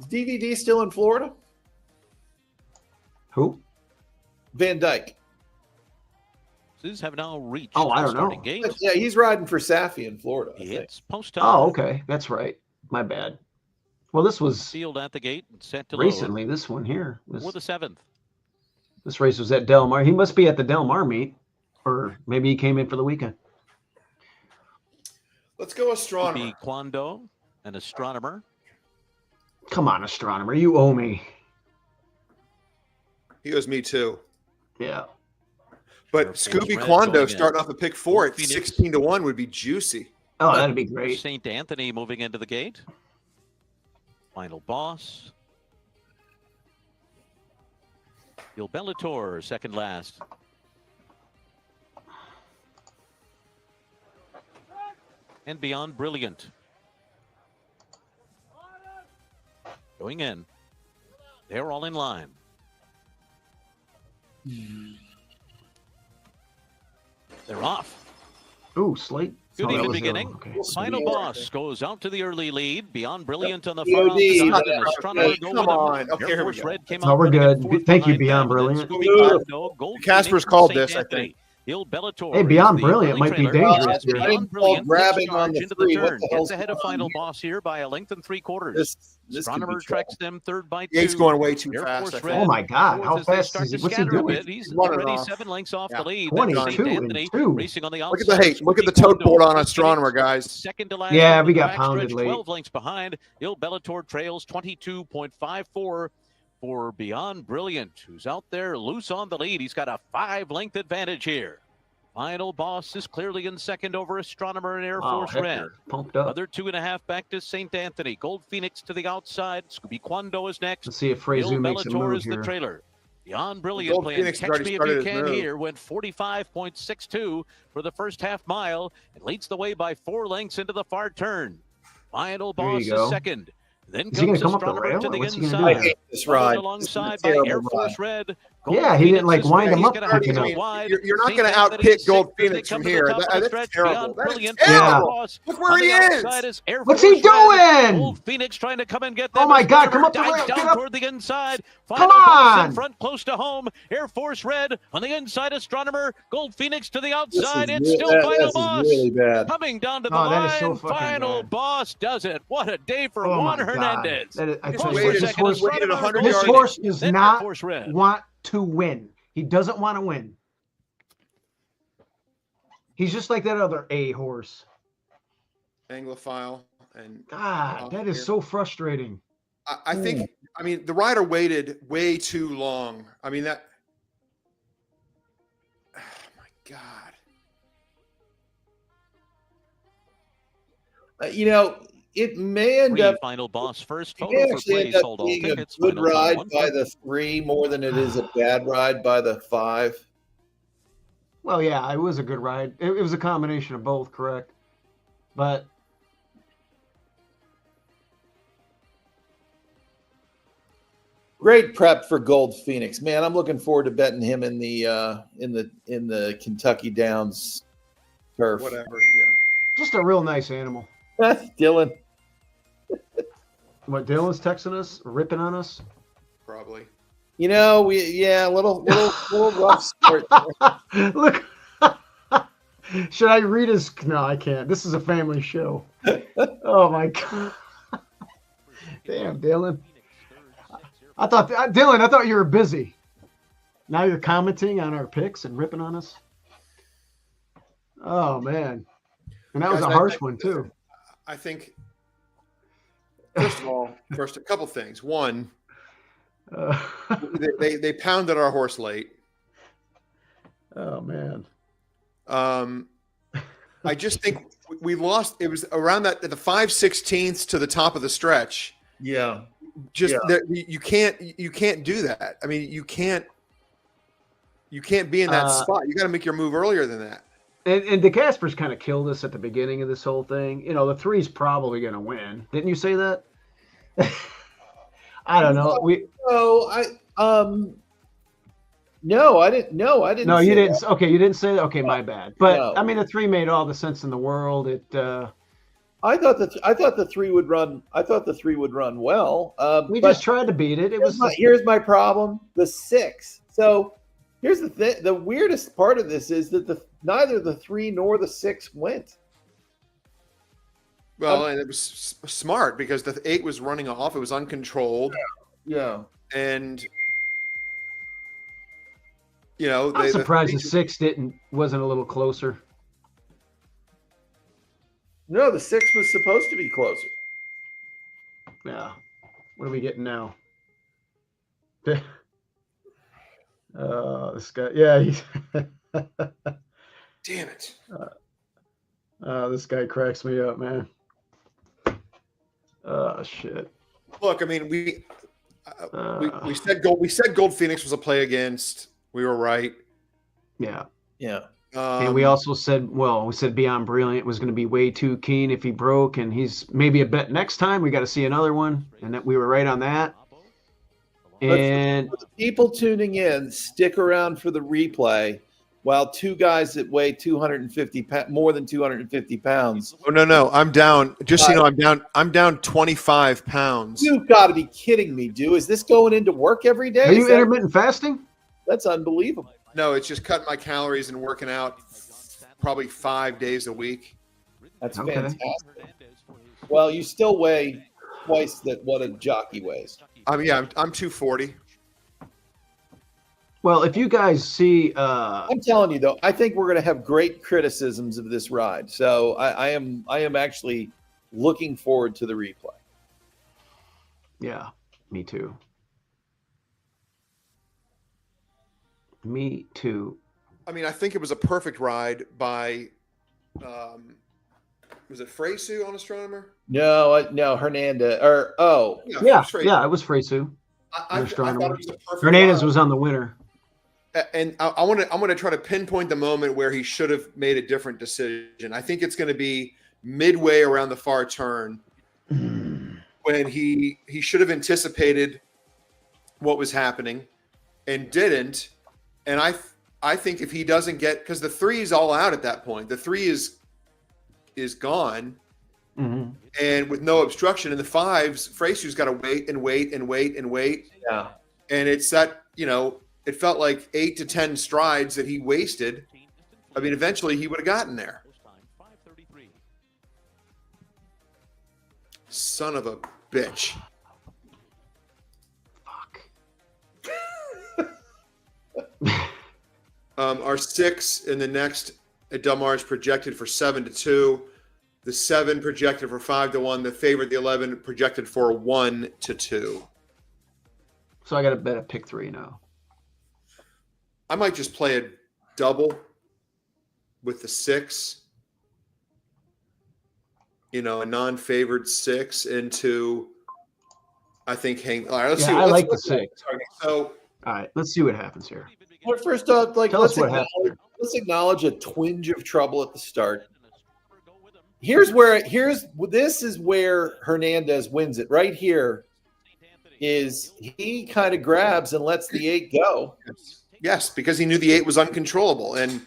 Is DVD still in Florida? who? Van Dyke. These have now reached Oh, I the don't know. starting gate. Yeah, he's riding for Safi in Florida. I think. It's post time. Oh, okay, that's right. My bad. Well, this was Field at the gate and set to load recently. This one here for the 7th. This race was at Del Mar. He must be at the Del Mar meet, or maybe he came in for the weekend. Let's go astronomer. Be Quando, an astronomer. Come on, astronomer, you owe me. He owes me too. Yeah. But Air Force Scooby Red Quando going in. starting off a pick 4 at Phoenix. 16-1 would be juicy. Oh, that'd be great. St. Anthony moving into the gate. Final boss. Il Bellator, second last. And Beyond Brilliant. Going in. They're all in line. They're off. Ooh, slight Good Oh, that even was the other beginning. one. Okay. Final Boss goes out to the early lead. Beyond Brilliant on the BOD. far outside, and Astronomer go Come with him. on. Okay, Air here we Force go. Red came No, out we're running in good. fourth Thank you, behind Beyond them, and Brilliant. then Scooby Ugh. Quando, Gold Casper's Phoenix, and called Saint this, I Anthony. think. Il Bellator Hey, is Beyond the Brilliant early might be trailer dangerous as here. Beyond Brilliant Grabbing takes on charge the into the three. What turn. the Gets hell's ahead of going on Final here? Boss here by a length and 3/4. This could be Astronomer trouble. tracks them third by Eight's 2. going way too Air fast. Force I think. Red Oh my God! fourth How as they fast start is he? to What's he scatter a doing? bit. He's Running already off. 7 lengths off Yeah. the lead. 22 Saint and Anthony 2. racing on the Look outside. at the Scooby tote board Quando, on Gold Astronomer, Phoenix, guys. second to last. Yeah, from we the got back pounded stretch, late. 12 lengths behind. Il Bellator trails 22.54 for Beyond Brilliant, who's out there loose on the lead. He's got a 5-length advantage here. Final Boss is clearly in second over Astronomer and Air Wow, Force Red. Hector pumped up. Another 2.5 back to St. Anthony. Gold Phoenix to the outside. Scooby Quando is next. Let's see if Il Frezu makes a Bellator move is the here. trailer. Beyond Brilliant Gold playing Phoenix has Catch already Me If started You his Can move. here. Went 45.62 for the first half mile and leads the way by 4 lengths into the far turn. Final There you Boss is go. second. Then Is he going comes to come up the Astronomer rail? to Or the what's he going to I do inside. here? hate this Followed ride. alongside This is a by terrible Air ride. Force Red. Yeah, he didn't, like, Phoenix is wind him he's up gonna quick have to enough. go wide. You're not St. going to Anthony outpit Gold sixth as they Phoenix come from to the here. top of the That's stretch. terrible. Beyond That is Brilliant. terrible. Yeah. Boss. Look where On he the outside is. is Air What's Force he Red. doing? Gold Phoenix trying to come and get Oh them. my as God, come Astronomer up the dives rail, down get up. toward the inside. Come Final Boss in on. front, close to home. Air Force Red on the inside. Astronomer. Gold Phoenix to the This is, outside. It's re- still that- Final this is Boss. really bad. Coming down to the Oh, that is so line. fucking Final bad. Boss does it. What a day for Oh Juan my God. Hernandez. That is, I He's tell Close you for what, this waited- second. horse, waited Astronomer, 100 Gold this yards. Phoenix, horse does then Air not Force Red. want to win. He doesn't want to win. He's just like that other A horse. Anglophile. And God, that is so frustrating. I think, I mean, the rider waited way too long. I mean, that. Oh, my God. It may end Three up. Final Boss first. It Photo may for actually play. end up Sold all being a tickets. good Final time ride 1 by for the 3 more than it is a bad ride by the 5. Well, yeah, it was a good ride. It was a combination of both, correct? But Great prep for Gold Phoenix, man. I'm looking forward to betting him in the Kentucky Downs turf. Whatever. Yeah. just a real nice animal. Dylan. What, Dylan's texting us, ripping on us? Probably. A little rough start. Look. Should I read his? No, I can't. This is a family show. Oh my God. Damn, Dylan. Dylan, I thought you were busy. Now you're commenting on our picks and ripping on us. Oh man, and that was Guys, a harsh one too. I think, first of all, a couple things. One, they pounded our horse late. Oh man. I just think we lost. It was around that the 5/16 to the top of the stretch. Yeah. Just you can't do that. I mean, you can't be in that spot. You got to make your move earlier than that. And DeCasper's kind of killed us at the beginning of this whole thing. The 3's probably going to win. Didn't you say that? I don't know. No, I didn't. No, I didn't. No, say you didn't. that. Okay, you didn't say that. Okay, my bad. But No. I mean, the 3 made all the sense in the world. I thought the 3 would run. I thought the 3 would run well. We but just tried to beat it. It was here's my problem: the 6. So here's the thing: the weirdest part of this is that neither the 3 nor the 6 went. Well, and it was smart because the 8 was running off. It was uncontrolled. Yeah. And I'm surprised the 6 wasn't a little closer. No, the 6 was supposed to be closer. Yeah. What are we getting now? This guy. Yeah, he's. Damn it. This guy cracks me up, man. Oh shit. Look, I mean, we said Gold Phoenix was a play against. We were right. Yeah. Yeah. And we also said, Beyond Brilliant was going to be way too keen if he broke, and he's maybe a bet next time. We got to see another one, and that we were right on that. And for the people tuning in, stick around for the replay while two guys that weigh 250 more than 250 pounds. Oh no, I'm down. Just so you know, I'm down 25 pounds. You've got to be kidding me, dude. Is this going into work every day? Are you intermittent fasting? That's unbelievable. No, it's just cutting my calories and working out probably 5 days a week. That's Okay. fantastic. Well, you still weigh twice what a jockey weighs. I'm 240. Well, if you guys see, I'm telling you though, I think we're going to have great criticisms of this ride. So I am actually looking forward to the replay. yeah, me too. Me too. I mean, I think it was a perfect ride by, was it Freysu on Astronomer? No, Hernandez or Yeah, it was Freysu. yeah, it was Freysu. I thought it was a perfect Hernandez ride. was on the winner. And I want to try to pinpoint the moment where he should have made a different decision. I think it's going to be midway around the far turn when he should have anticipated what was happening and didn't. And I think if he doesn't get, because the 3 is all out at that point, the 3 is gone, and with no obstruction. In the 5s, Freysu's got to wait and wait and wait and wait. Yeah. And it's that, it felt like 8 to 10 strides that he wasted. I mean, eventually he would have gotten there. Son of a bitch. Fuck. Our 6 in the next at Del Mar is projected for 7-2. The 7 projected for 5-1. The favorite, the 11, projected for 1-2. So I got to bet a pick 3 now. I might just play a double with the 6. A non-favored 6 into, I think, All right, let's see. I like the 6. So, all right, let's see what happens here. Well, first off, Tell us what happened. let's acknowledge a twinge of trouble at the start. This is where Hernandez wins it. Right here is he kind of grabs and lets the 8 go. yes, because he knew the 8 was uncontrollable, and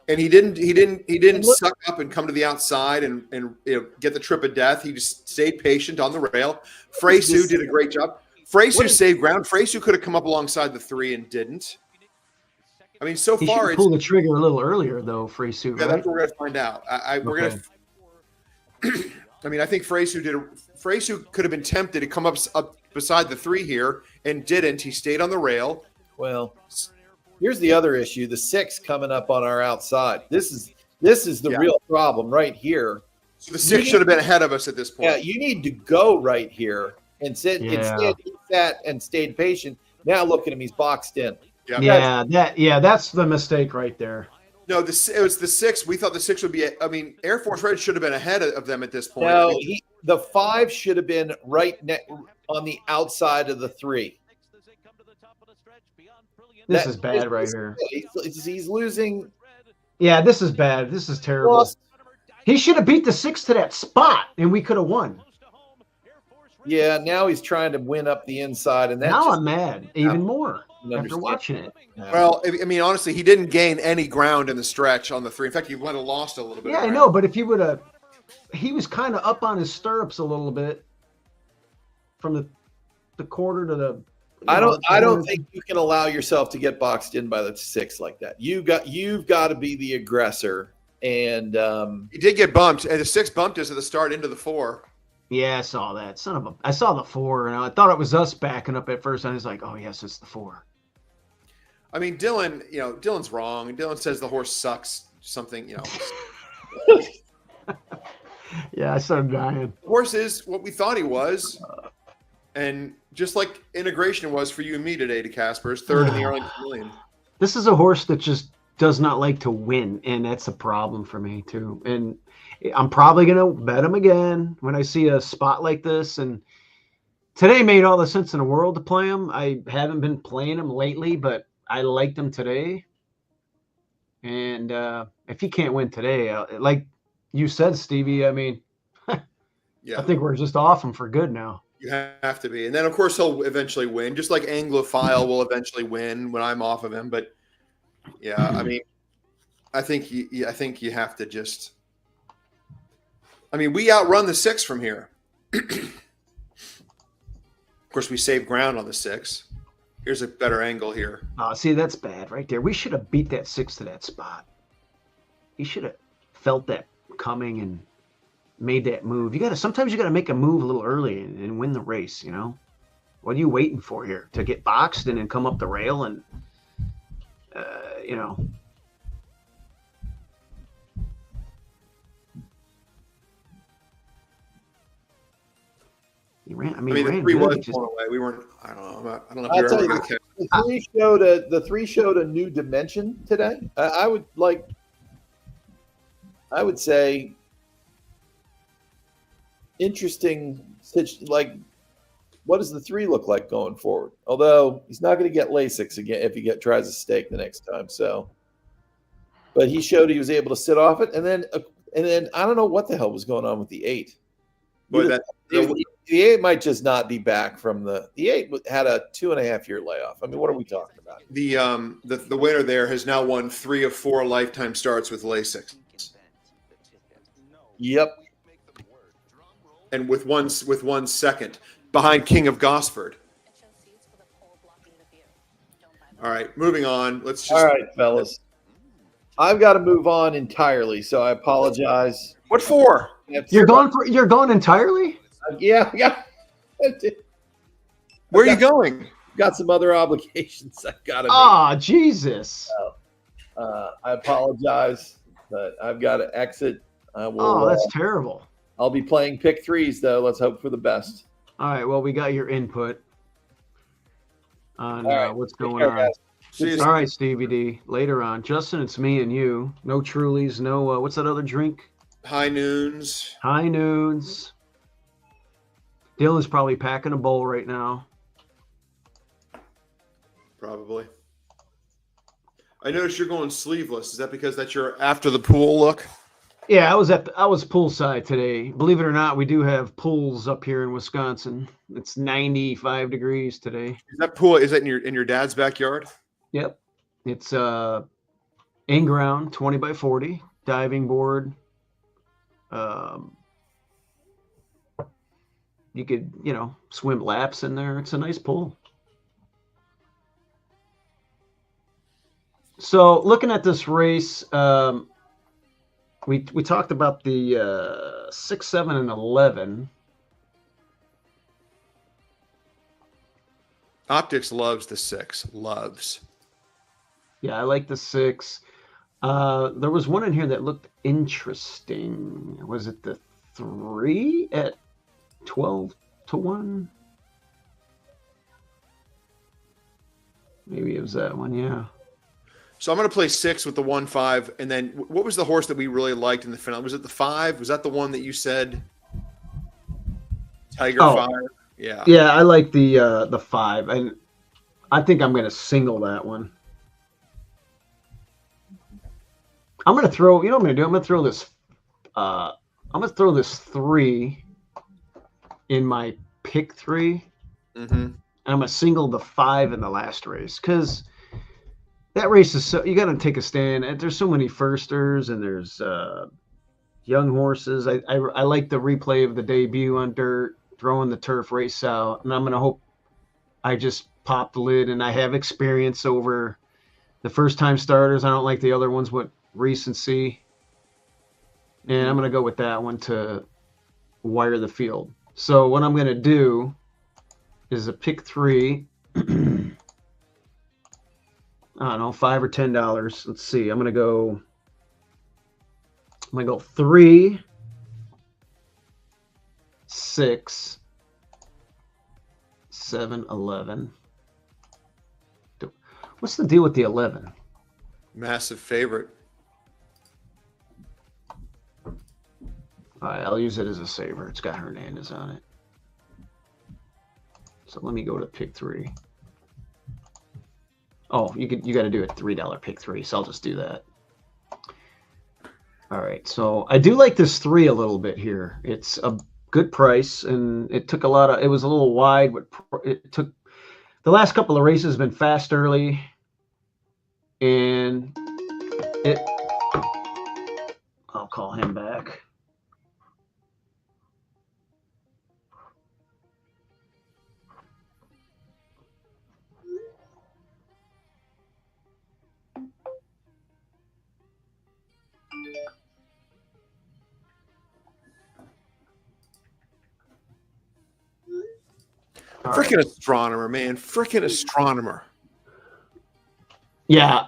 he didn't suck up and come to the outside and get the trip of death. He just stayed patient on the rail. Freysu did a great job. Freysu saved ground. Freysu could have come up alongside the 3 and didn't. I mean, so He far, should pull the trigger a little earlier, though, Freysu, right? Yeah, that's what we're going to find out. We're going to. I mean, I think Freysu could have been tempted to come up beside the 3 here and didn't. He stayed on the rail. Well, here's the other issue: the 6 coming up on our outside. This is the real problem right here. So the 6 should have been ahead of us at this point. Yeah, you need to go right here and sit. Yeah. Instead, he sat and stayed patient. Now look at him; he's boxed in. That's the mistake right there. No, it was the 6. We thought the 6 would be. I mean, Air Force Red should have been ahead of them at this point. No, the 5 should have been right on the outside of the 3. This is bad right here. He's losing. Yeah, this is bad. This is terrible. Lost. He should have beat the 6 to that spot, and we could have won. Yeah, now he's trying to win up the inside, and Now I'm mad even more after Understand. watching it. Well, I mean, honestly, he didn't gain any ground in the stretch on the 3. In fact, he might have lost a little bit. Yeah, I know, but if he would have, he was kind of up on his stirrups a little bit from the quarter to the. I don't think you can allow yourself to get boxed in by the 6 like that. You've got to be the aggressor, and he did get bumped, and the 6 bumped us at the start into the 4. Yeah, I saw that. I saw the 4, and I thought it was us backing up at first. I was like, oh yes, it's the 4. I mean, Dylan's wrong. Dylan says the horse sucks. Something, Yeah, I started dying. The horse is what we thought he was, and just like integration was for you and me today, to Casper's 3rd in the Arlington Million. This is a horse that just does not like to win, and that's a problem for me too. And I'm probably going to bet him again when I see a spot like this. And today made all the sense in the world to play him. I haven't been playing him lately, but I liked him today. And if he can't win today, like you said, Stevie, I mean, Yeah, I think we're just off him for good now. you have to be. And then, of course, he'll eventually win, just like Anglophile will eventually win when I'm off of him. But, yeah, I mean, I think you have to just. I mean, we outrun the 6 from here. Of course, we save ground on the 6. Here's a better angle here. See, that's bad right there. We should have beat that 6 to that spot. He should have felt that coming and made that move. Sometimes you gotta make a move a little early and win the race, you know? What are you waiting for here? To get boxed and then come up the rail and you know. He ran. I mean, the 3 was blown away. We weren't. I don't know. I don't know if you're ever going to catch. The 3 showed a new dimension today. I would say interesting. Like, what does the 3 look like going forward? Although he's not going to get Lasix again if he tries a stake the next time. So, but he showed he was able to sit off it, and then I don't know what the hell was going on with the 8. But the 8 might just not be back from the 8 had a 2.5-year layoff. I mean, what are we talking about? The winner there has now won 3 of 4 lifetime starts with Lasix. Yep. And with one second behind King of Gosford. All right, moving on. All right, fellas. I've got to move on entirely, so I apologize. What for? You're gone entirely? Yeah. Where are you going? Got some other obligations I've got to make. Ah, Jesus. I apologize, but I've got to exit. That's terrible. I'll be playing pick 3s, though. Let's hope for the best. All right. Well, we got your input on what's going on. All right, Stevie D. Later on. Justin, it's me and you. No Trulies. No, what's that other drink? High Noons. High Noons. Dylan's probably packing a bowl right now. Probably. I noticed you're going sleeveless. Is that because that's your after the pool look? Yeah, I was poolside today. Believe it or not, we do have pools up here in Wisconsin. It's 95 degrees today. Is that pool? Is that in your dad's backyard? Yep. It's in ground, 20 by 40, diving board. You could, swim laps in there. It's a nice pool. So looking at this race, we talked about the 6, 7, and 11. Optics loves the 6. Loves. Yeah, I like the 6. There was one in here that looked interesting. Was it the 3 at 12-1? Maybe it was that one, yeah. So I'm going to play 6 with the 1-5, and then what was the horse that we really liked in the finale? Was it the 5? Was that the one that you said? Tiger Fire. Yeah. Yeah, I like the 5, and I think I'm going to single that one. I'm going to throw. You know what I'm going to do? I'm going to throw this. I'm going to throw this 3 in my pick 3, and I'm going to single the 5 in the last race because. That race is so you got to take a stand. There's so many firsters and there's young horses. I like the replay of the debut on dirt, throwing the turf race out, and I'm gonna hope I just pop the lid and I have experience over the first time starters. I don't like the other ones with recency, and I'm gonna go with that one to wire the field. So what I'm gonna do is a pick 3. I don't know, $5 or $10. Let's see. I'm gonna go 3, 6, 7, 11. What's the deal with the 11? Massive favorite. All right, I'll use it as a saver. It's got Hernandez on it. So let me go to pick 3. Oh, you got to do a $3 pick 3, so I'll just do that. All right, so I do like this 3 a little bit here. It's a good price, and it took it was a little wide, but it took the last couple of races have been fast early, and it I'll call him back. Freaking astronomer, man. Freaking astronomer. Yeah,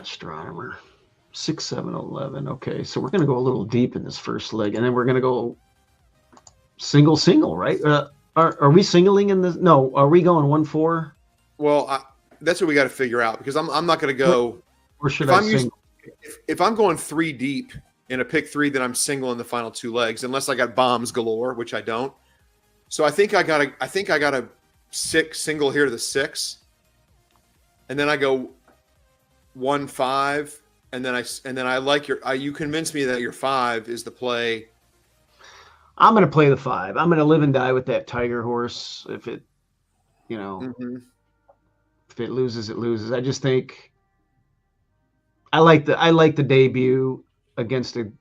astronomer. 6, 7, 11. Okay, so we're going to go a little deep in this first leg, and then we're going to go single, right? Are we singling in this? No, are we going 1-4? Well, that's what we got to figure out, because I'm not going to go. Or should I single? If I'm going 3 deep in a pick 3, then I'm single in the final 2 legs, unless I got bombs galore, which I don't. So I think I got a 6 single here to the 6, and then I go 1-5, and then I like you convinced me that your 5 is the play. I'm going to play the 5. I'm going to live and die with that Tiger horse. If it, if it loses, it loses. I just think I like the debut against a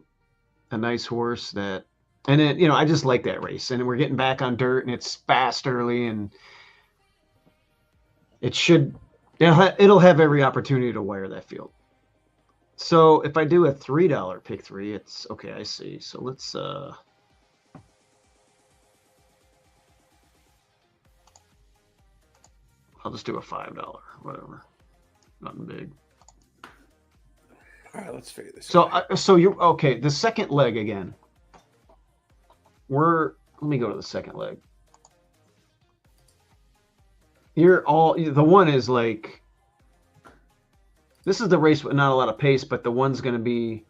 nice horse that, and then I just like that race. And we're getting back on dirt, and it's fast early, and it'll have every opportunity to wire that field. So if I do a $3 pick 3, it's okay. I see. So let's I'll just do a $5, whatever. Nothing big. All right, let's figure this out. So you're okay. The second leg again. Let me go to the second leg. The one is like, this is the race with not a lot of pace, but the one's going to be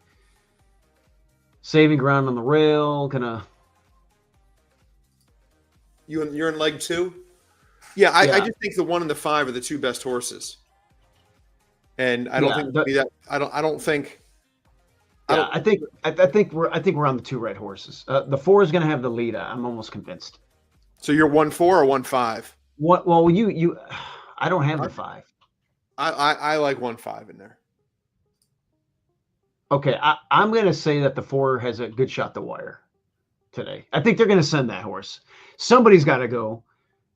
saving ground on the rail, You're in leg 2? Yeah, I just think the 1 and the 5 are the 2 best horses. And I don't think I think we're on the 2 right horses. The 4 is going to have the lead. I'm almost convinced. So you're 1-4 or 1-5? What? Well, you I don't have the 5. I like 1-5 in there. Okay, I'm going to say that the 4 has a good shot to wire today. I think they're going to send that horse. Somebody's got to go.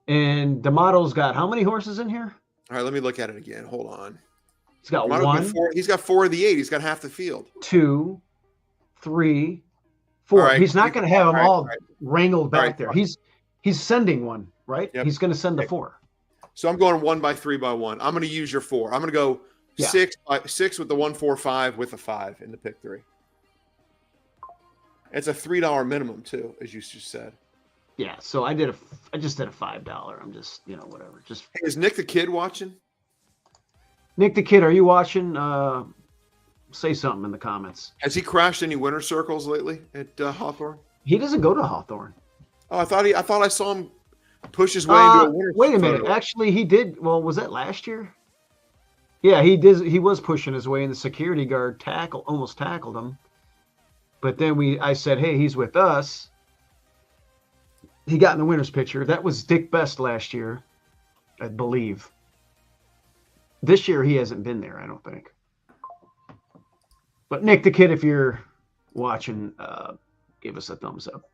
And D'Amato's got how many horses in here? All right, let me look at it again. Hold on. He's got D'Amato's 1. 4. He's got 4 of the 8. He's got half the field. 2, 3, 4. Right. He's not going to have them all wrangled back right, there. He's sending 1, right? Yep. He's going to send the 4. So I'm going 1 by 3 by 1. I'm going to use your 4. I'm going to go 6 with the 1-4-5 with a 5 in the pick 3. It's a $3 minimum too, as you just said. Yeah, so I just did a $5. I'm just, whatever. Just Hey, is Nick the Kid watching? Nick the Kid, are you watching? Say something in the comments. Has he crashed any winner circles lately at Hawthorne? He doesn't go to Hawthorne. Oh, I thought I saw him push his way into a winner. Wait a minute. Actually, he did. Well, was that last year? Yeah, he did. He was pushing his way, and the security guard almost tackled him. But then I said, hey, he's with us. He got in the winner's picture. That was Dick Best last year, I believe. This year, he hasn't been there, I don't think. But Nick the Kid, if you're watching, give us a thumbs up.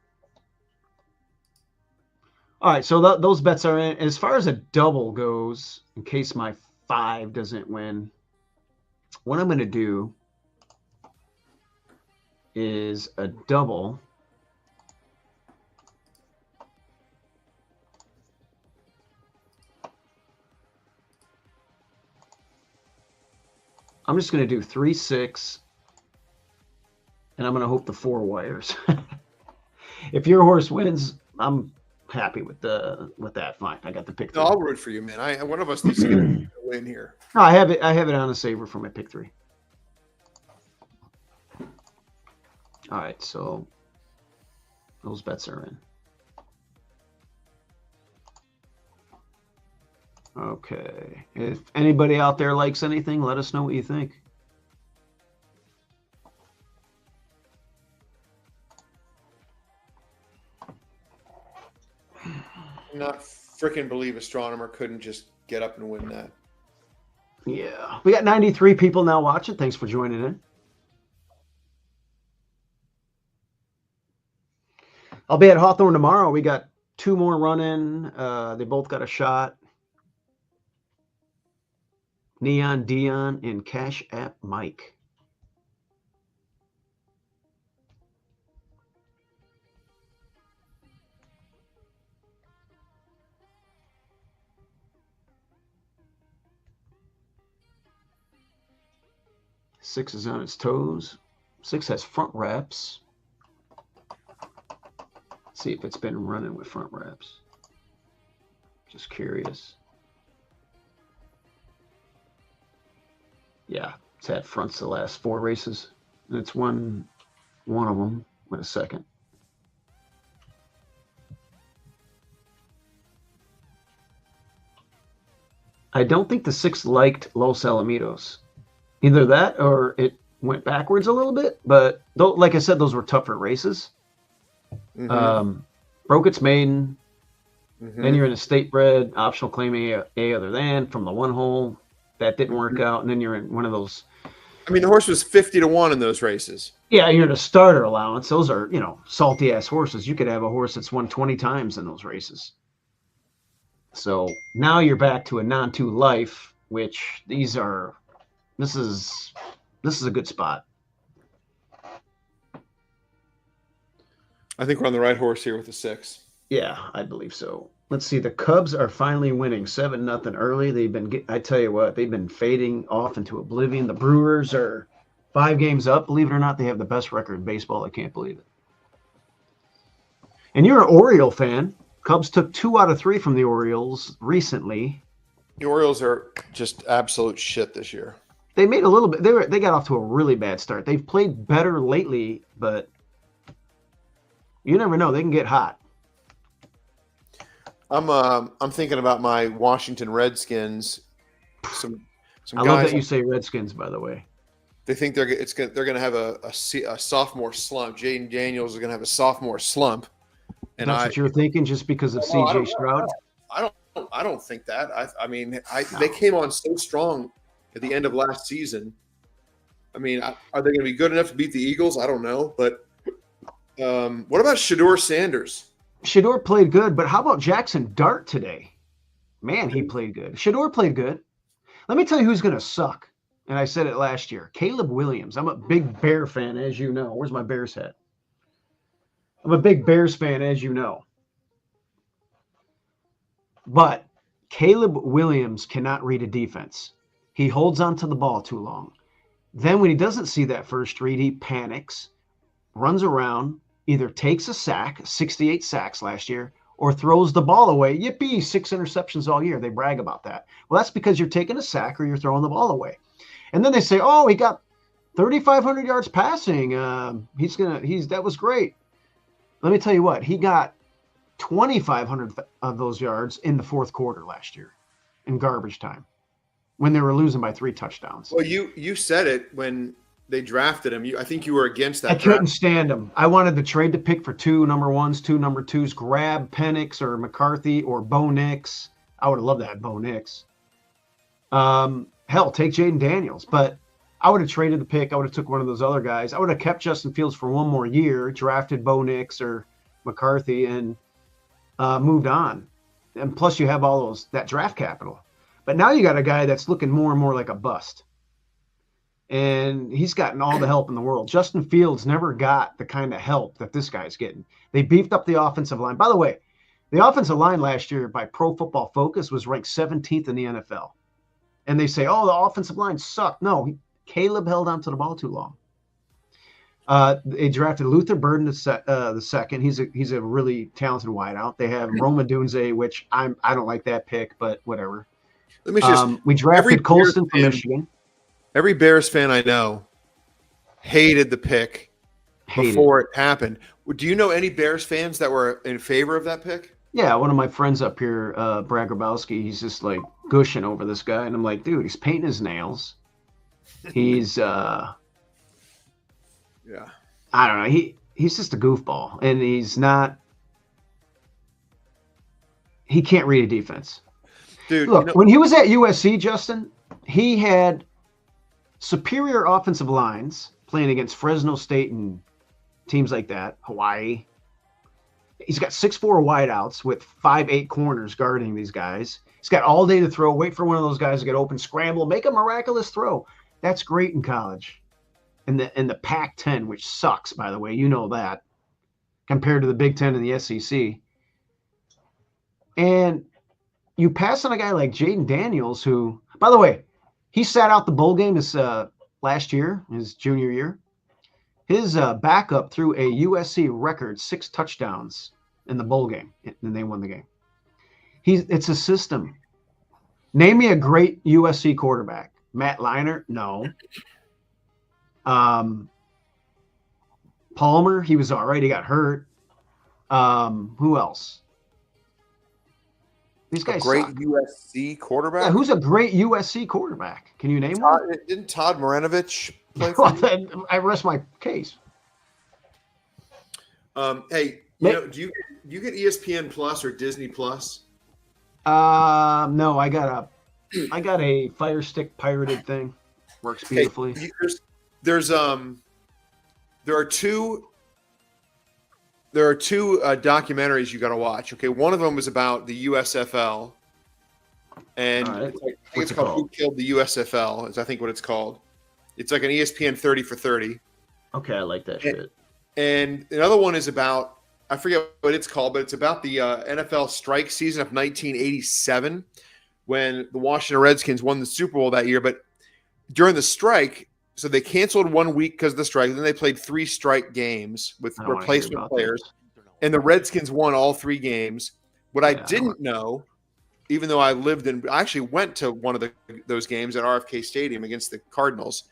All right, so those bets are in. As far as a double goes, in case my 5 doesn't win, what I'm going to do is a double. I'm just going to do 3, 6, and I'm going to hope the 4 wires. If your horse wins, I'm happy with that. Fine, I got the pick 3. No, I'll root for you, man. One of us needs to get a win here. No, I have it on a saver for my pick 3. All right, so those bets are in. Okay. If anybody out there likes anything, let us know what you think. Not freaking believe Astronomer couldn't just get up and win that. Yeah. We got 93 people now watching. Thanks for joining in. I'll be at Hawthorne tomorrow. We got 2 more running. They both got a shot. Neon Dion and Cash App Mike. Six is on its toes. Six has front wraps. Let's see if it's been running with front wraps. Just curious. Yeah, it's had fronts the last 4 races. And it's won one of them with a second. I don't think the 6 liked Los Alamitos. Either that or it went backwards a little bit. But like I said, those were tougher races. Mm-hmm. Broke its maiden. Mm-hmm. Then you're in a state bred, optional claim A other than from the 1 hole. That didn't work out. And then you're in one of those. I mean, the horse was 50-1 in those races. Yeah, you're in a starter allowance. Those are, salty ass horses. You could have a horse that's won 20 times in those races. So now you're back to a non-2 life, which this is a good spot. I think we're on the right horse here with the 6. Yeah, I believe so. Let's see. The Cubs are finally winning 7-0 early. I tell you what, they've been fading off into oblivion. The Brewers are 5 games up. Believe it or not, they have the best record in baseball. I can't believe it. And you're an Oriole fan. Cubs took 2 out of 3 from the Orioles recently. The Orioles are just absolute shit this year. They made a little bit. They got off to a really bad start. They've played better lately, but you never know. They can get hot. I'm thinking about my Washington Redskins. Some I love that you say Redskins, by the way. They think they're going to have a sophomore slump. Jaden Daniels is going to have a sophomore slump. And that's what you're thinking, just because of C.J. Stroud. I don't think that. They came on so strong at the end of last season. I mean, are they going to be good enough to beat the Eagles? I don't know. But what about Shedeur Sanders? Shedeur played good, but how about Jackson Dart today? Man, he played good. Shedeur played good. Let me tell you who's going to suck. And I said it last year. Caleb Williams. I'm a big Bear fan, as you know. Where's my Bears hat? I'm a big Bears fan, as you know. But Caleb Williams cannot read a defense. He holds on to the ball too long. Then when he doesn't see that first read, he panics, runs around, either takes a sack, 68 sacks last year, or throws the ball away. Yippee, 6 interceptions all year. They brag about that. Well, that's because you're taking a sack or you're throwing the ball away. And then they say, oh, he got 3,500 yards passing. That was great. Let me tell you what, he got 2,500 of those yards in the 4th quarter last year in garbage time when they were losing by 3 touchdowns. Well, you said it when they drafted him. I think you were against that. I couldn't stand him. I wanted to trade the pick for 2 number 1s, 2 number 2s, grab Penix or McCarthy or Bo Nix. I would have loved that, Bo Nix. Hell, take Jaden Daniels. But I would have traded the pick. I would have took one of those other guys. I would have kept Justin Fields for 1 more year, drafted Bo Nix or McCarthy, and moved on. And plus you have that draft capital. But now you got a guy that's looking more and more like a bust. And he's gotten all the help in the world. Justin Fields never got the kind of help that this guy's getting. They beefed up the offensive line. By the way, the offensive line last year by Pro Football Focus was ranked 17th in the NFL. And they say, oh, the offensive line sucked. No, Caleb held on to the ball too long. They drafted Luther Burden the second. He's a really talented wideout. They have Roma Dunze, which I don't like that pick, but whatever. Let me just. We drafted Colston from Michigan. Every Bears fan I know hated the pick before it happened. Do you know any Bears fans that were in favor of that pick? Yeah, one of my friends up here, Brad Grabowski, he's just like gushing over this guy. And I'm like, dude, he's painting his nails. He's, yeah, I don't know. He's just a goofball. And he can't read a defense. Dude, look, when he was at USC, Justin, he had superior offensive lines playing against Fresno State and teams like that, Hawaii. He's got 6'4" wideouts with 5'8" corners guarding these guys. He's got all day to throw, wait for one of those guys to get open, scramble, make a miraculous throw. That's great in college. In the Pac-10, which sucks, by the way, you know that, compared to the Big Ten and the SEC. And you pass on a guy like Jaden Daniels, who, by the way, he sat out the bowl game this last year, his junior year. His backup threw a USC record 6 touchdowns in the bowl game, and they won the game. It's a system. Name me a great USC quarterback. Matt Leinart? No. Palmer, he was all right. He got hurt. Who else? These guys great suck. USC quarterback. Yeah, who's a great USC quarterback? Can you name one? Didn't Todd Marinovich play for Well, then I rest my case. Hey, do you get ESPN Plus or Disney Plus? No, I got a Fire Stick pirated thing. Works beautifully. Hey, there are two documentaries you got to watch. Okay, one of them was about the USFL, and All right. I think it's called "Who Killed the USFL?" Is I think what it's called. It's like an ESPN 30 for 30. Okay, I like that shit. And another one is about, I forget what it's called, but it's about the NFL strike season of 1987 when the Washington Redskins won the Super Bowl that year. But during the strike, so they canceled 1 week because of the strike. Then they played 3 strike games with replacement players. And the Redskins won all 3 games. What I didn't know, even though I actually went to one of those games at RFK Stadium against the Cardinals.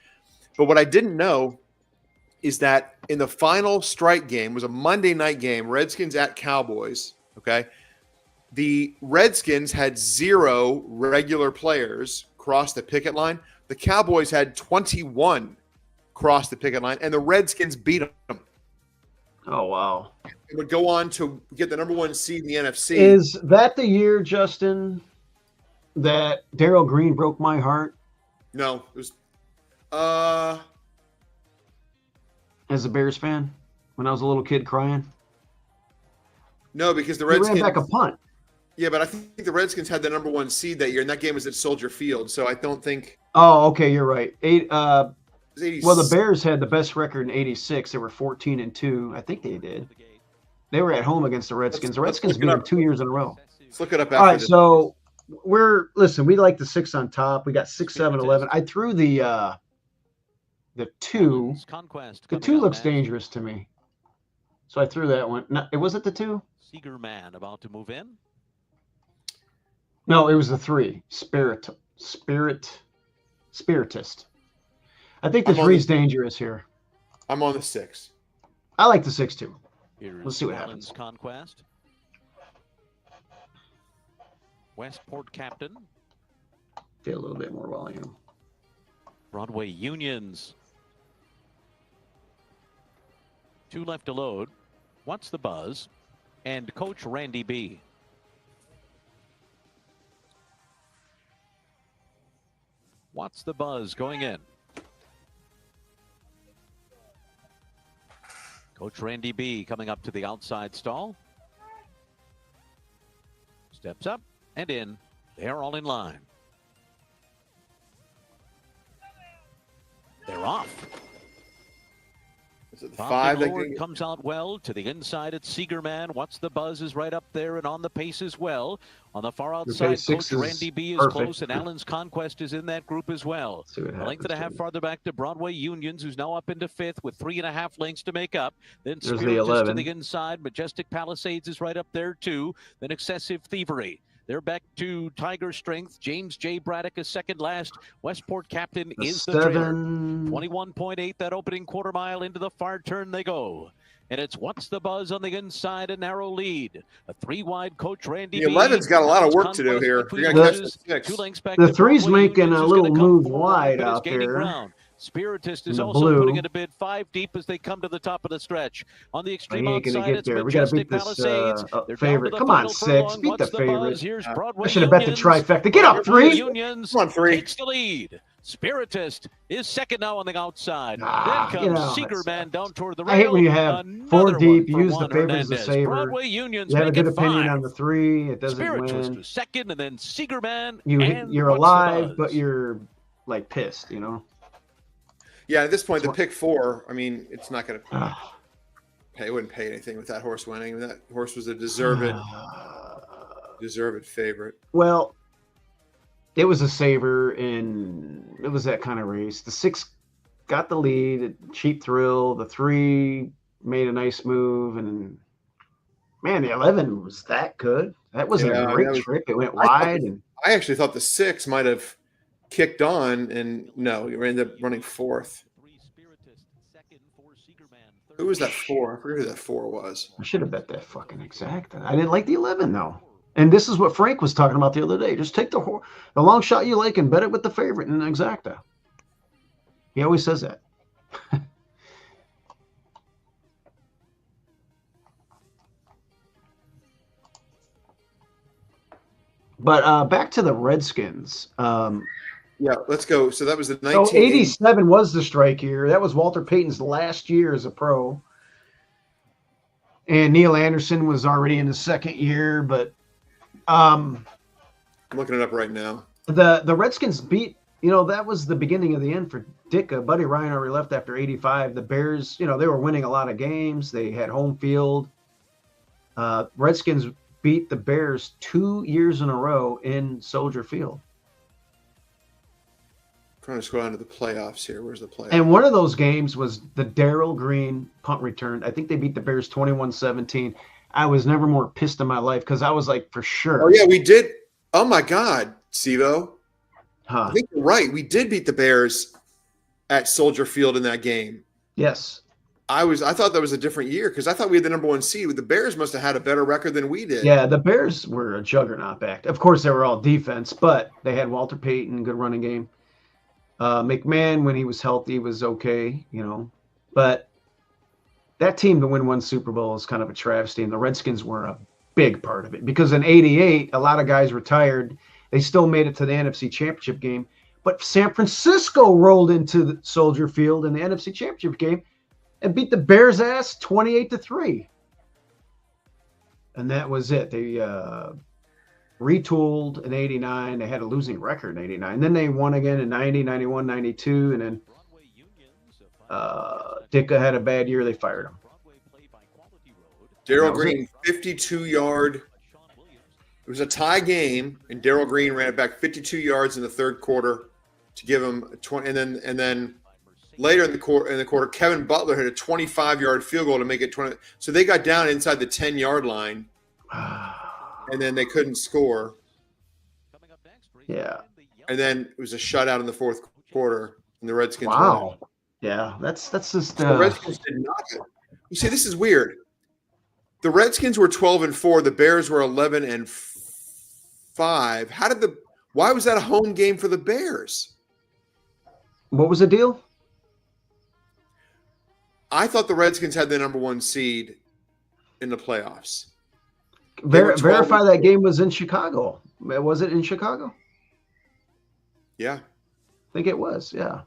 But what I didn't know is that in the final strike game, was a Monday night game, Redskins at Cowboys, okay? The Redskins had 0 regular players cross the picket line. The Cowboys had 21 cross the picket line, and the Redskins beat them. Oh, wow. They would go on to get the number 1 seed in the NFC. Is that the year, Justin, that Darryl Green broke my heart? No, it was as a Bears fan, when I was a little kid crying. No, because the He Redskins ran back a punt. Yeah, but I think the Redskins had the number 1 seed that year, and that game was at Soldier Field. So I don't think. Oh, okay, you're right. Well, 86. the Bears had the best record in '86. They were 14-2. I think they did. They were at home against the Redskins. The Redskins beat them 2 years in a row. Let's look it up after All right, this. so we like the 6 on top. We got 6, 7, 11. I threw the 2. The 2 looks dangerous to me, so I threw that one. No, was it the 2? Seegerman about to move in. No, it was the 3. Spiritist. I think the 3 is dangerous here. I'm on the 6. I like the 6 too. Here's Let's see what happens. Conquest. Westport Captain. Get a little bit more volume. Broadway Unions. 2 left to load. What's the buzz? And Coach Randy B. What's the buzz going in? Coach Randy B coming up to the outside stall. Steps up and in. They're all in line. They're off. Is it the 5? Lord comes out well to the inside. It's Seegerman. What's the buzz is right up there and on the pace as well. On the far outside, Coach Randy B is perfect. close, and Allen's Conquest is in that group as well. A length and a half farther back to Broadway Unions, who's now up into 5th with 3.5 lengths to make up. Then Spirit to the inside. Majestic Palisades is right up there too. Then Excessive Thievery. They're back to Tiger Strength. James J. Braddock is second last. Westport Captain is the trailer. 21.8 that opening quarter mile. Into the far turn they go. And it's What's the Buzz on the inside, a narrow lead. A 3 wide Coach Randy. The 11's got a lot of work to do here. The 3's making a little move wide out there. Spiritist In is the also blue. putting in a bid 5 deep as they come to the top of the stretch. On the extreme He ain't gonna outside, get it's there. We gotta Majestic beat this Palisades. They're down to favorite. the Come on, final 6. furlong. Beat the What's the buzz? favorite. Here's I Broadway should have bet the Unions. trifecta. Get up, Broadway 3. Unions Come on, 3. takes the lead. Spiritist is second now on the outside. Ah, Then you comes know, Seegerman down toward the rail. I hate when you have 4 Another deep. one You for use the Juan favorite as a Hernandez. saver. Broadway Unions You have a make good it opinion 5. on the 3. It doesn't Spirituals win. to second, and then Seegerman. You're What's the alive, buzz? but you're like pissed, you know. Yeah, at this point, the pick 4. I mean, it's not going to Ah. pay. It wouldn't pay anything with that horse winning. I mean, that horse was a deserved favorite. Well, it was a saver, and it was that kind of race. The 6 got the lead, cheap thrill. The 3 made a nice move, and man, the 11 was that good. That wasn't Yeah, a great that was- trip. It went I thought wide, the- and I actually thought the 6 might have kicked on, and no, you ended up running 4th. Who was that 4? I forget who that 4 was. I should have bet that fucking exacta. I didn't like the 11 though. And this is what Frank was talking about the other day. Just take the long shot you like and bet it with the favorite in exacta. He always says that. But back to the Redskins. Yeah, let's go. So that was the So 1980. 87 was the strike year. That was Walter Payton's last year as a pro. And Neil Anderson was already in his second year, but I'm looking it up right now. the Redskins beat, that was the beginning of the end for Ditka. Buddy Ryan already left after 85. The Bears, they were winning a lot of games. They had home field. Redskins beat the Bears 2 years in a row in Soldier Field. Trying to scroll down to the playoffs here. Where's the playoffs? And one of those games was the Darrell Green punt return. I think they beat the Bears 21-17. I was never more pissed in my life because I was like, for sure. Oh, yeah, we did. Oh, my God, Stivo. Huh. I think you're right. We did beat the Bears at Soldier Field in that game. Yes. I thought that was a different year because I thought we had the number 1 seed. The Bears must have had a better record than we did. Yeah, the Bears were a juggernaut back. Of course, they were all defense, but they had Walter Payton, good running game. McMahon, when he was healthy, was okay, But that team to win 1 Super Bowl is kind of a travesty, and the Redskins were a big part of it. Because in 88, a lot of guys retired. They still made it to the NFC Championship game. But San Francisco rolled into the Soldier Field in the NFC Championship game and beat the Bears' ass 28-3. And that was it. They retooled in 89. They had a losing record in 89. And then they won again in 90, 91, 92. And then Ditka had a bad year. They fired him. Darrell Green, 52-yard. It was a tie game, and Darrell Green ran it back 52 yards in the third quarter to give him a 20. And then later in the quarter, Kevin Butler hit a 25-yard field goal to make it 20. So they got down inside the 10-yard line, and then they couldn't score. Yeah. And then it was a shutout in the fourth quarter, and the Redskins Wow. won. Yeah, that's just The Redskins did not. You see, this is weird. The Redskins were 12-4. The Bears were 11-5. Why was that a home game for the Bears? What was the deal? I thought the Redskins had the number 1 seed in the playoffs. Verify that game was in Chicago. Was it in Chicago? Yeah. I think it was, yeah.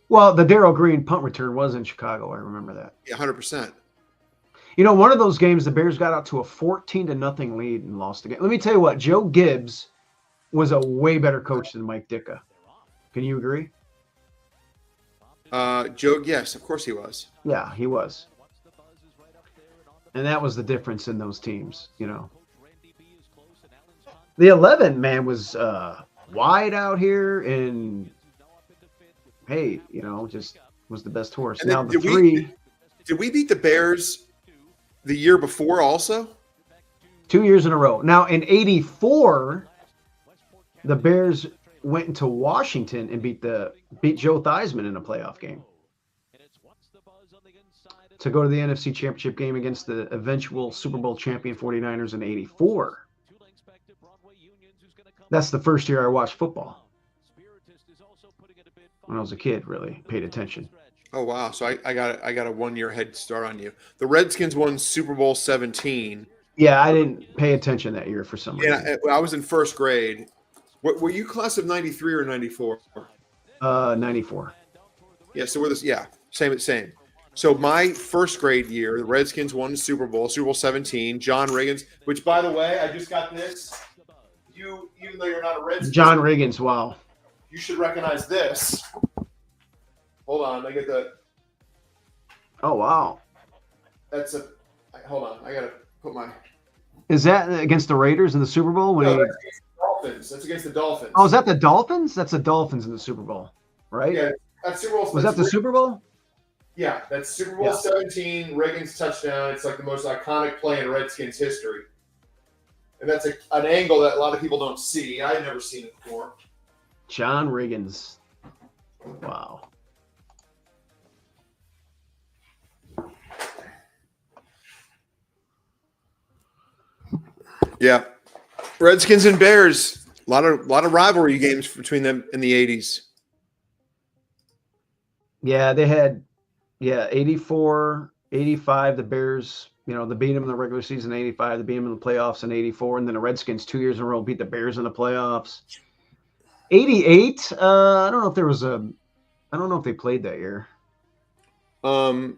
Well, the Darrell Green punt return was in Chicago. I remember that. Yeah, 100%. One of those games, the Bears got out to a 14-0 lead and lost the game. Let me tell you what, Joe Gibbs was a way better coach than Mike Ditka. Can you agree? Joe, yes, of course he was. Yeah, he was. And that was the difference in those teams, The 11, man, was wide out here and, hey, just was the best horse. And now then the 3. Did we beat the Bears the year before also? 2 years in a row. Now, in 84, the Bears went into Washington and beat Joe Theismann in a playoff game to go to the NFC Championship game against the eventual Super Bowl champion 49ers in 84. That's the first year I watched football. when I was a kid. Really paid attention. Oh wow! So I got a 1 year head start on you. The Redskins won Super Bowl 17. Yeah, I didn't pay attention that year for some Yeah, reason. I was in first grade. Were you class of 93 or 94? 94. Yeah, so we're this. Yeah, same. So my first grade year, the Redskins won the Super Bowl 17. John Riggins, which by the way, I just got this. You, even though you're not a Redskins, John Riggins. Wow. you should recognize this. Hold on, I get the. Oh wow. That's a. Hold on, I gotta put my. Is that against the Raiders in the Super Bowl? No, that's against the Dolphins. That's against the Dolphins. Oh, is that the Dolphins? That's the Dolphins in the Super Bowl, right? Yeah, that's Super Bowl. Was that the Super Bowl? Yeah, that's Super Bowl 17, Riggins touchdown. It's like the most iconic play in Redskins history. And that's an angle that a lot of people don't see. I've never seen it before. John Riggins. Wow. Yeah. Redskins and Bears. A lot of rivalry games between them in the 80s. Yeah, they had 84, 85, the Bears, they beat them in the regular season in 85, they beat them in the playoffs in 84, and then the Redskins 2 years in a row beat the Bears in the playoffs. 88, I don't know if they played that year. Well,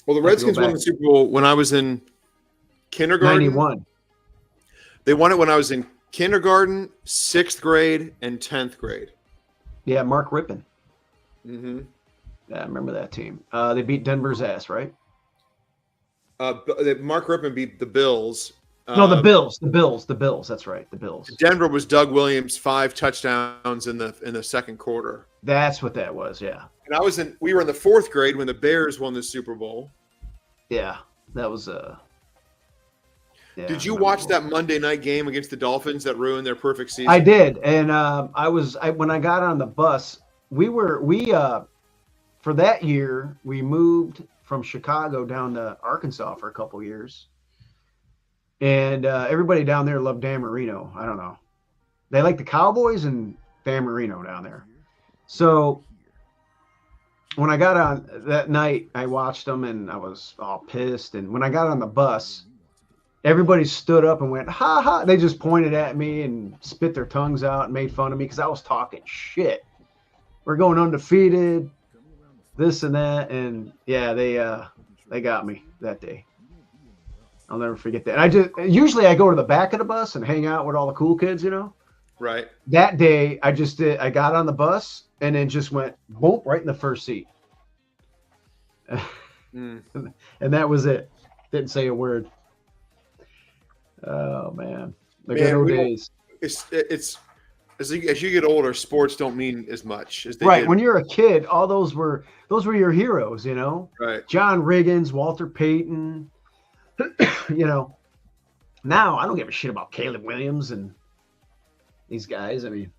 the Redskins won the Super Bowl when I was in kindergarten. 91. They won it when I was in kindergarten, 6th grade, and 10th grade. Yeah, Mark Rippon. Mm-hmm. Yeah, I remember that team. They beat Denver's ass, right? Mark Rippon beat the Bills. No, the Bills. That's right, the Bills. Denver was Doug Williams, 5 touchdowns in the second quarter. That's what that was. Yeah. And we were in the 4th grade when the Bears won the Super Bowl. Yeah, that was Did you watch that Monday night game against the Dolphins that ruined their perfect season? I did, and when I got on the bus, we for that year we moved from Chicago down to Arkansas for a couple years, and everybody down there loved Dan Marino. I don't know, they like the Cowboys and Dan Marino down there. So when I got on that night, I watched them and I was all pissed. And when I got on the bus, everybody stood up and went, ha ha. They just pointed at me and spit their tongues out and made fun of me because I was talking shit. We're going undefeated, this and that. And yeah, they got me that day. I'll never forget that. And usually I go to the back of the bus and hang out with all the cool kids, Right. That day I got on the bus and then just went boom right in the first seat. And that was it. Didn't say a word. Oh man, the good old days. It's as you get older, sports don't mean as much as they right. did. When you're a kid, all those were your heroes, Right. John Riggins, Walter Payton. Now I don't give a shit about Caleb Williams and these guys. I mean,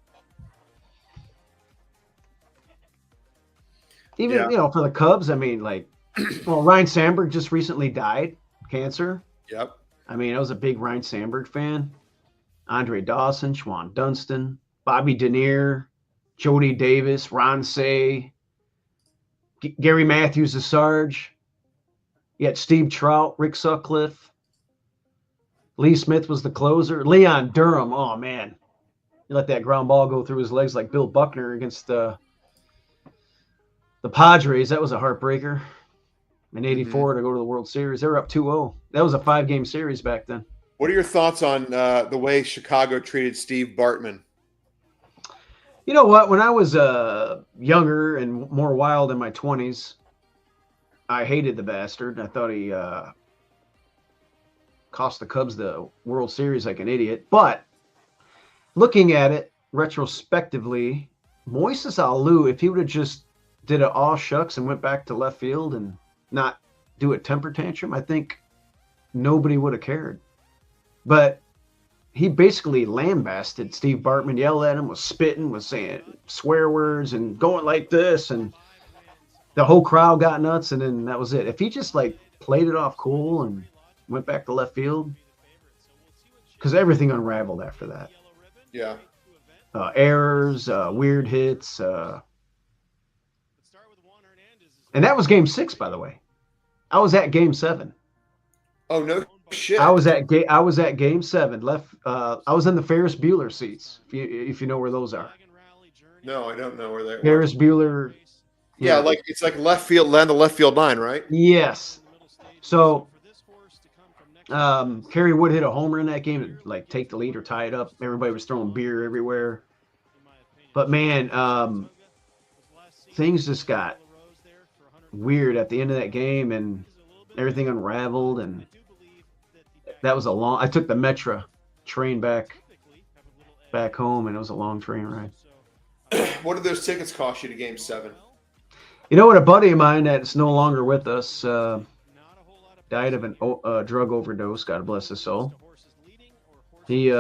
even for the Cubs, I mean, like, well, Ryan Sandberg just recently died, cancer. Yep. I mean, I was a big Ryan Sandberg fan. Andre Dawson, Schwan Dunston, Bobby Denier, Jody Davis, Ron Say, Gary Matthews, the Sarge. You had Steve Trout, Rick Sutcliffe. Lee Smith was the closer. Leon Durham, oh man. You let that ground ball go through his legs like Bill Buckner against the Padres. That was a heartbreaker. In 84 to go to the World Series. They were up 2-0. That was a 5-game series back then. What are your thoughts on the way Chicago treated Steve Bartman? You know what? When I was younger and more wild in my 20s, I hated the bastard. I thought he cost the Cubs the World Series like an idiot. But looking at it retrospectively, Moises Alou, if he would have just did it all shucks and went back to left field and not do a temper tantrum, I think nobody would have cared. But he basically lambasted Steve Bartman, yelled at him, was spitting, was saying swear words and going like this, and the whole crowd got nuts, and then that was it. If he just like played it off cool and went back to left field, because everything unraveled after that. Yeah. Errors, weird hits, And that was game 6, by the way. I was at game 7. Oh no shit! I was at game 7. Left. I was in the Ferris Bueller seats. If you know where those are. No, I don't know where they were. Ferris Bueller. Yeah, like it's like left field, land the left field line, right? Yes. So Kerry Wood hit a homer in that game to like take the lead or tie it up. Everybody was throwing beer everywhere. But man, things just got weird at the end of that game, and everything unraveled. And that was I took the Metra train back home, and it was a long train ride. What did those tickets cost you to Game 7? You know what? A buddy of mine that's no longer with us died of a drug overdose. God bless his soul. He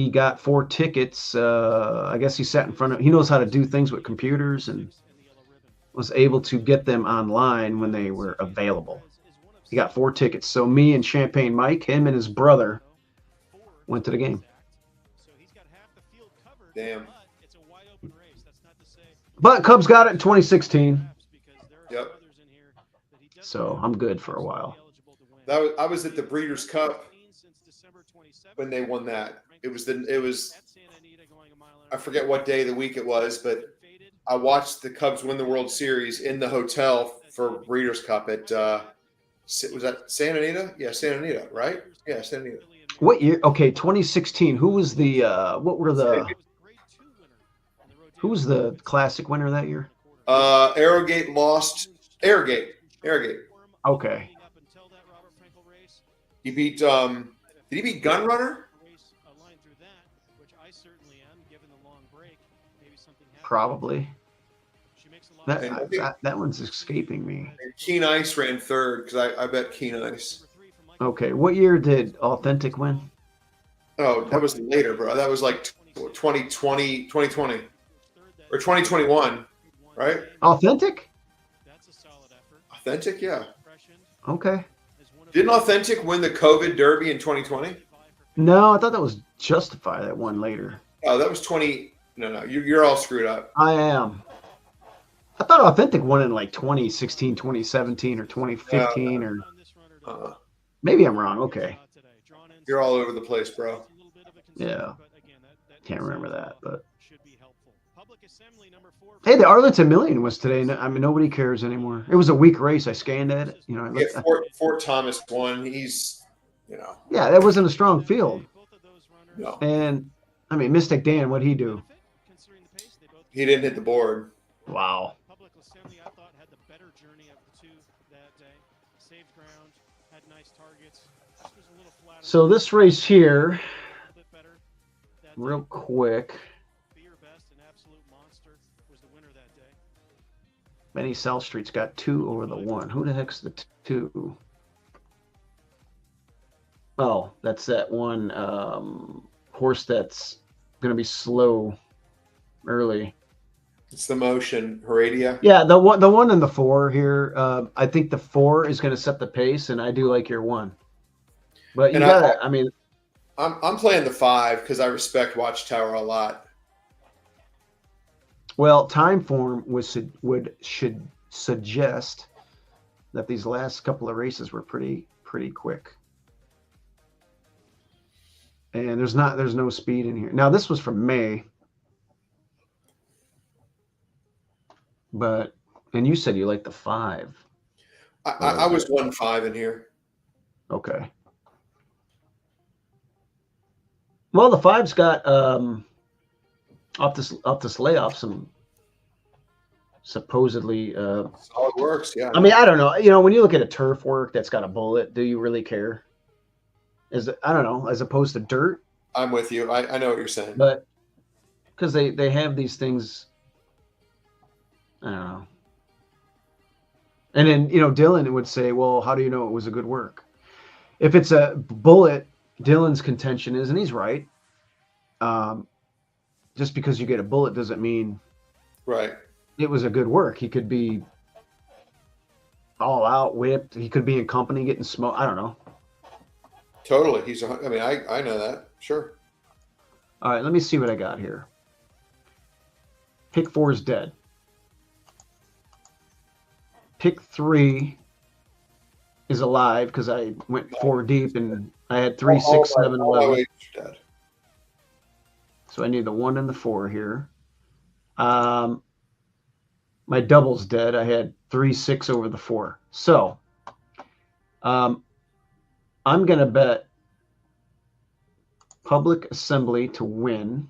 got 4 tickets. I guess he sat in front of. He knows how to do things with computers and was able to get them online when they were available. He got 4 tickets. So me and Champagne Mike, him and his brother, went to the game. Damn. But Cubs got it in 2016. Yep. So I'm good for a while. I was at the Breeders' Cup when they won that. It was I forget what day of the week it was, but I watched the Cubs win the World Series in the hotel for Breeders' Cup at was that Santa Anita? Yeah, Santa Anita, right? Yeah, Santa Anita. What year? Okay, 2016. Who was the who was the classic winner that year? Arrogate lost. Arrogate. Okay. He beat. Did he beat Gunrunner? Probably. That one's escaping me. And Keen Ice ran third because I bet Keen Ice. Okay, what year did Authentic win? Oh, that was later, bro. That was like 2020 or 2021, right? Authentic? Authentic, yeah. Okay. Didn't Authentic win the COVID Derby in 2020? No, I thought that was Justify that one later. Oh, that was 20. No, you're all screwed up. I am. I thought Authentic won in like 2016, 2017, or 2015, or maybe I'm wrong. Okay. You're all over the place, bro. Yeah. Can't remember that, but. Hey, the Arlington Million was today. I mean, nobody cares anymore. It was a weak race. I scanned at it. You know, Fort Thomas won. He's, Yeah, that wasn't a strong field. No. And, I mean, Mystic Dan, what'd he do? He didn't hit the board. Wow. So this race here, real quick. Benny South Street's got 2 over the 1. Who the heck's the 2? Oh, that's that one horse that's going to be slow early. It's the Motion, Heredia. Yeah, the one in the 4 here. I think the 4 is going to set the pace, and I do like your 1. But you gotta. I mean, I'm playing the 5 because I respect Watchtower a lot. Well, time form should suggest that these last couple of races were pretty quick, and there's no speed in here. Now this was from May, and you said you like the 5. I was 1-5 in here. Okay. Well, the 5's got off this layoff some supposedly solid works. Yeah. I mean, I don't know. You know, when you look at a turf work that's got a bullet, do you really care? I don't know, as opposed to dirt. I'm with you. I know what you're saying. But because they have these things, I don't know. And then, Dylan would say, well, how do you know it was a good work? If it's a bullet, Dylan's contention is, and he's right, just because you get a bullet doesn't mean it was a good work. He could be all out whipped. He could be in company getting smoked. I don't know. Totally. I know that. Sure. All right, let me see what I got here. Pick 4 is dead. pick 3 is alive because I went 4 deep and I had 3, 6, 7, 11. So I need the 1 and the 4 here. My double's dead. I had 3, 6 over the 4. So I'm going to bet Public Assembly to win.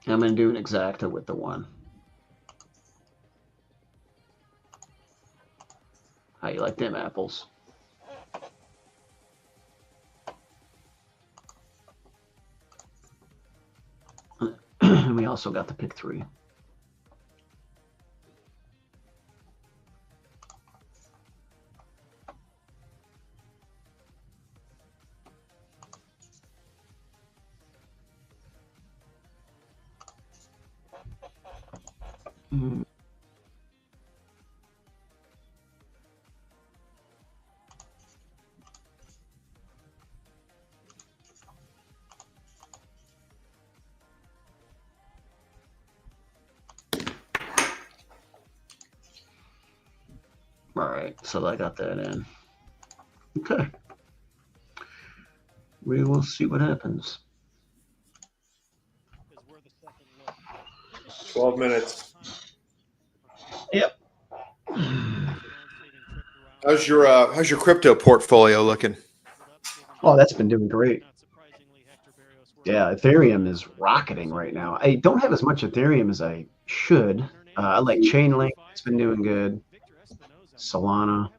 I'm going to do an exacta with the 1. How you like them apples? And we also got to pick 3. All right, so I got that in. Okay. We will see what happens. 12 minutes. Yep. How's your crypto portfolio looking? Oh, that's been doing great. Yeah, Ethereum is rocketing right now. I don't have as much Ethereum as I should. I like Chainlink. It's been doing good. Solana.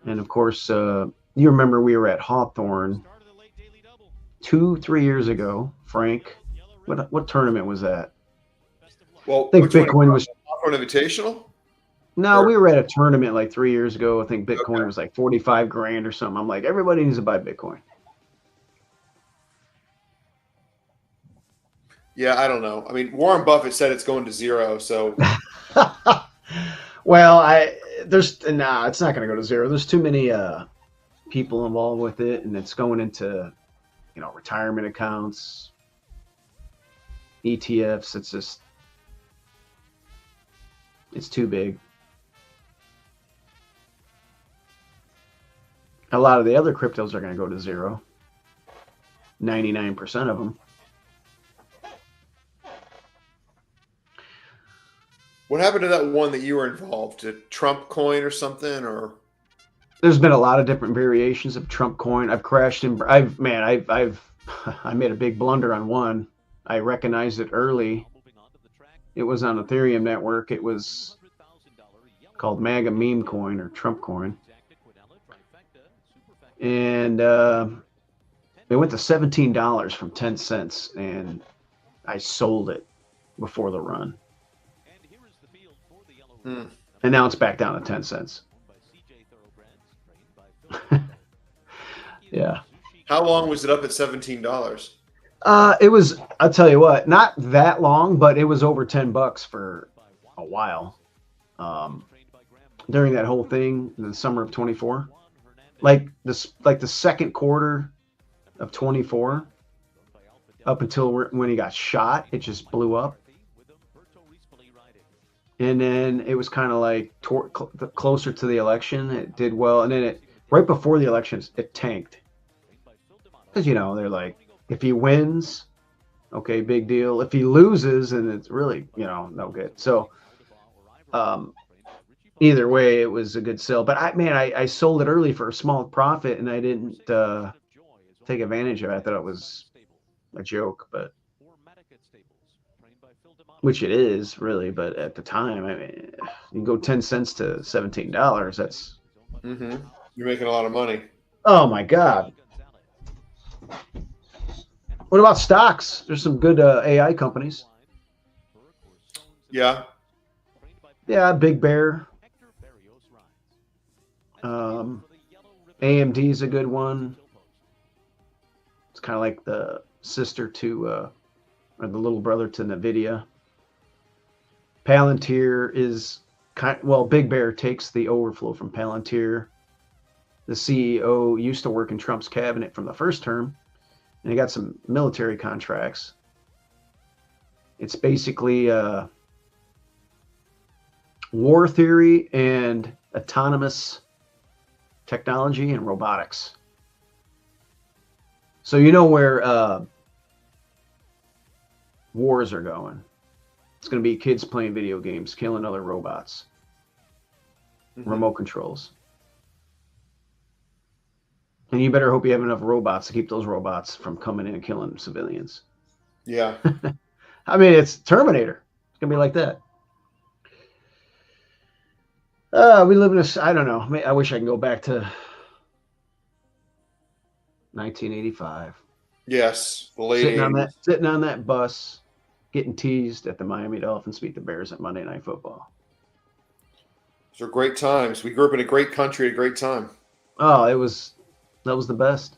And of course, you remember we were at Hawthorne 2-3 years ago. Frank, what tournament was that? Well, I think Bitcoin was Hawthorne Invitational. No, we were at a tournament like 3 years ago. I think Bitcoin was like 45 grand or something. I'm like, everybody needs to buy Bitcoin. Yeah, I don't know. I mean, Warren Buffett said it's going to 0, so. Well, it's not going to go to 0. There's too many people involved with it, and it's going into, retirement accounts, ETFs. It's too big. A lot of the other cryptos are going to go to 0. 99% of them. What happened to that one that you were involved? A Trump coin or something, or? There's been a lot of different variations of Trump coin. I've crashed in. I made a big blunder on one. I recognized it early. It was on Ethereum network. It was called MAGA meme coin or Trump coin. And it went to $17 from 10 cents, and I sold it before the run. And now it's back down to 10 cents. Yeah. How long was it up at $17? It was, I'll tell you what, not that long, but it was over $10 for a while. During that whole thing in the summer of 24. Like the second quarter of 24 up until when he got shot, it just blew up. And then it was kind of like closer to the election, it did well. And then right before the elections, it tanked. Because, they're like, if he wins, okay, big deal. If he loses, then it's really, no good. So either way, it was a good sell. But I sold it early for a small profit, and I didn't take advantage of it. I thought it was a joke, but which it is really. But at the time, you can go 10 cents to $17. That's You're making a lot of money. Oh my God. What about stocks? There's some good AI companies. Yeah. Yeah, Big Bear. AMD is a good one. It's kind of like the sister to, or the little brother to NVIDIA. Palantir is Big Bear takes the overflow from Palantir. The CEO used to work in Trump's cabinet from the first term. and he got some military contracts. It's basically war theory and autonomous technology and robotics. So you know where wars are going. It's going to be kids playing video games, killing other robots. Remote controls. And you better hope you have enough robots to keep those robots from coming in and killing civilians. Yeah. I mean, it's Terminator. It's going to be like that. We live in a, I don't know. I wish I can go back to 1985. Yes. The late Sitting on that bus, getting teased at the Miami Dolphins beat the Bears at Monday Night Football. Those are great times. We grew up in a great country at a great time. Oh, that was the best.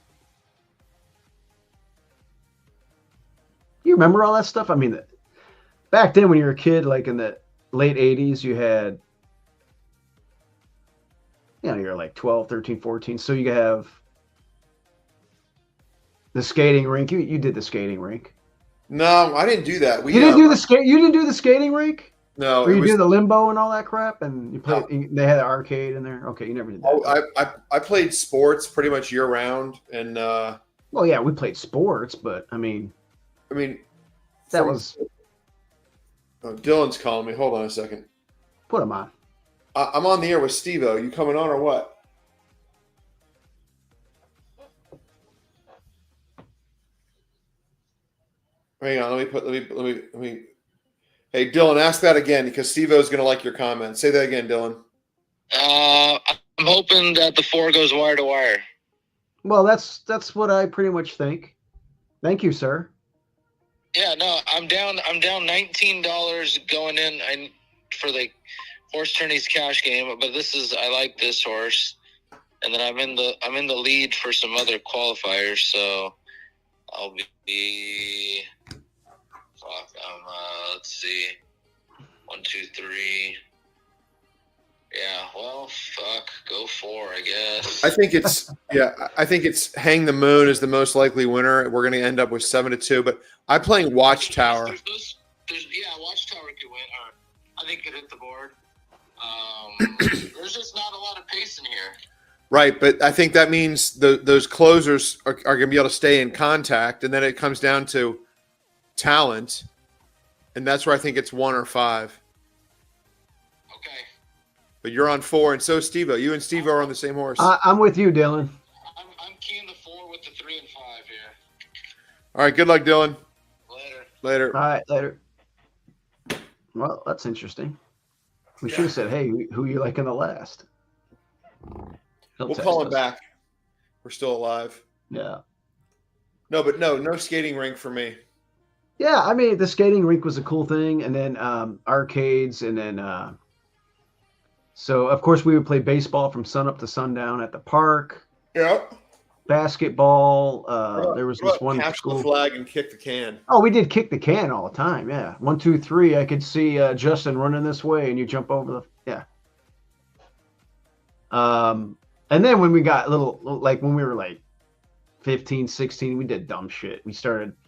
You remember all that stuff? I mean, back then when you were a kid, like in the late 80s, you had, you're like 12, 13, 14. So you have the skating rink. You did the skating rink. No, I didn't do that. You didn't do the skate. You didn't do the skating rink. No, or you do the limbo and all that crap, and you play. No. They had an arcade in there. Okay, you never did that. Oh, I played sports pretty much year round, and well, yeah, we played sports, but I mean, that was. Oh, Dylan's calling me. Hold on a second. Put him on. I'm on the air with Stivo. You coming on or what? Hang on. Let me. Hey, Dylan, ask that again because Stivo's going to like your comment. Say that again, Dylan. I'm hoping that the 4 goes wire to wire. Well, that's what I pretty much think. Thank you, sir. Yeah, no, I'm down $19 going in for the horse tourneys cash game, but I like this horse, and then I'm in the lead for some other qualifiers, so I'll be. Let's see. 1, 2, 3. Yeah, well, fuck. Go 4, I guess. I think it's Hang the Moon is the most likely winner. We're going to end up with 7-2, but I'm playing Watchtower. Watchtower could win. Or I think could hit the board. There's just not a lot of pace in here. Right, but I think that means those closers are going to be able to stay in contact, and then it comes down to talent, and that's where I think it's 1 or 5. Okay. But you're on 4, and so Stivo. You and Stivo are on the same horse. I'm with you, Dylan. I'm keying the 4 with the 3 and 5 here. All right, good luck, Dylan. Later. All right, later. Well, that's interesting. We should have said, hey, who you like in the last? We'll call him back. We're still alive. Yeah. No skating rink for me. Yeah, I mean, the skating rink was a cool thing, and then arcades, and then so, of course, we would play baseball from sunup to sundown at the park. Yep. Basketball. There was this one catch school. The flag and kick the can. Oh, we did kick the can all the time, yeah. 1, 2, 3, I could see Justin running this way, and you jump over the – yeah. And then when we got like when we were like 15, 16, we did dumb shit. We started –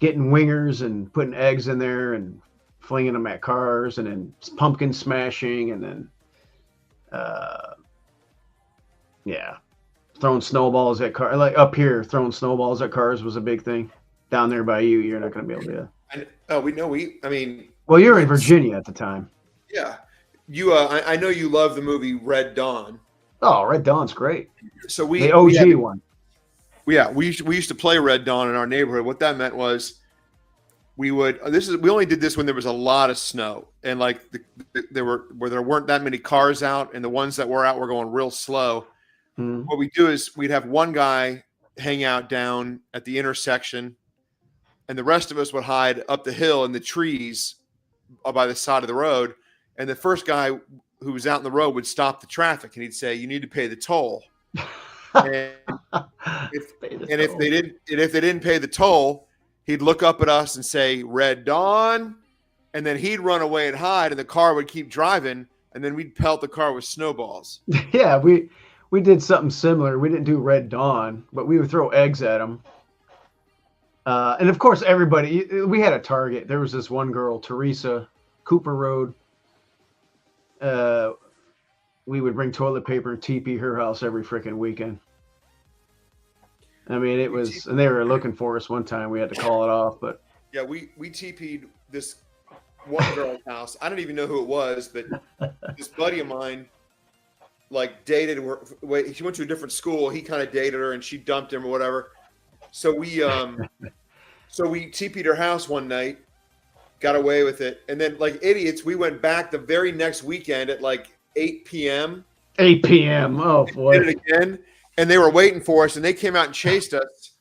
getting wingers and putting eggs in there and flinging them at cars, and then pumpkin smashing, and then, throwing snowballs at cars. Like up here, throwing snowballs at cars was a big thing. Down there by you, you're not going to be able to. Well, you're in Virginia at the time. Yeah, you. I know you love the movie Red Dawn. Oh, Red Dawn's great. So the OG one. Yeah, we used to play Red Dawn in our neighborhood. What that meant was we only did this when there was a lot of snow, and like there weren't that many cars out, and the ones that were out were going real slow. Mm. What we do is we'd have one guy hang out down at the intersection, and the rest of us would hide up the hill in the trees by the side of the road. And the first guy who was out in the road would stop the traffic, and he'd say, "You need to pay the toll." And if they didn't pay the toll, he'd look up at us and say Red Dawn, and then he'd run away and hide, and the car would keep driving, and then we'd pelt the car with snowballs. Yeah, we did something similar. We didn't do Red Dawn, but we would throw eggs at them, And of course, everybody, we had a target. There was this one girl, Teresa, Cooper Road. We would bring toilet paper and TP her house every freaking weekend. I mean, it was, and they were looking for us one time. We had to call it off, but yeah, we TP'd this one girl's house. I don't even know who it was, but this buddy of mine, like, dated her. She went to a different school. He kind of dated her, and she dumped him or whatever. So we TP'd her house one night, got away with it, and then like idiots, we went back the very next weekend at like 8 p.m. 8 p.m. Oh boy! Did it again, and they were waiting for us, and they came out and chased us,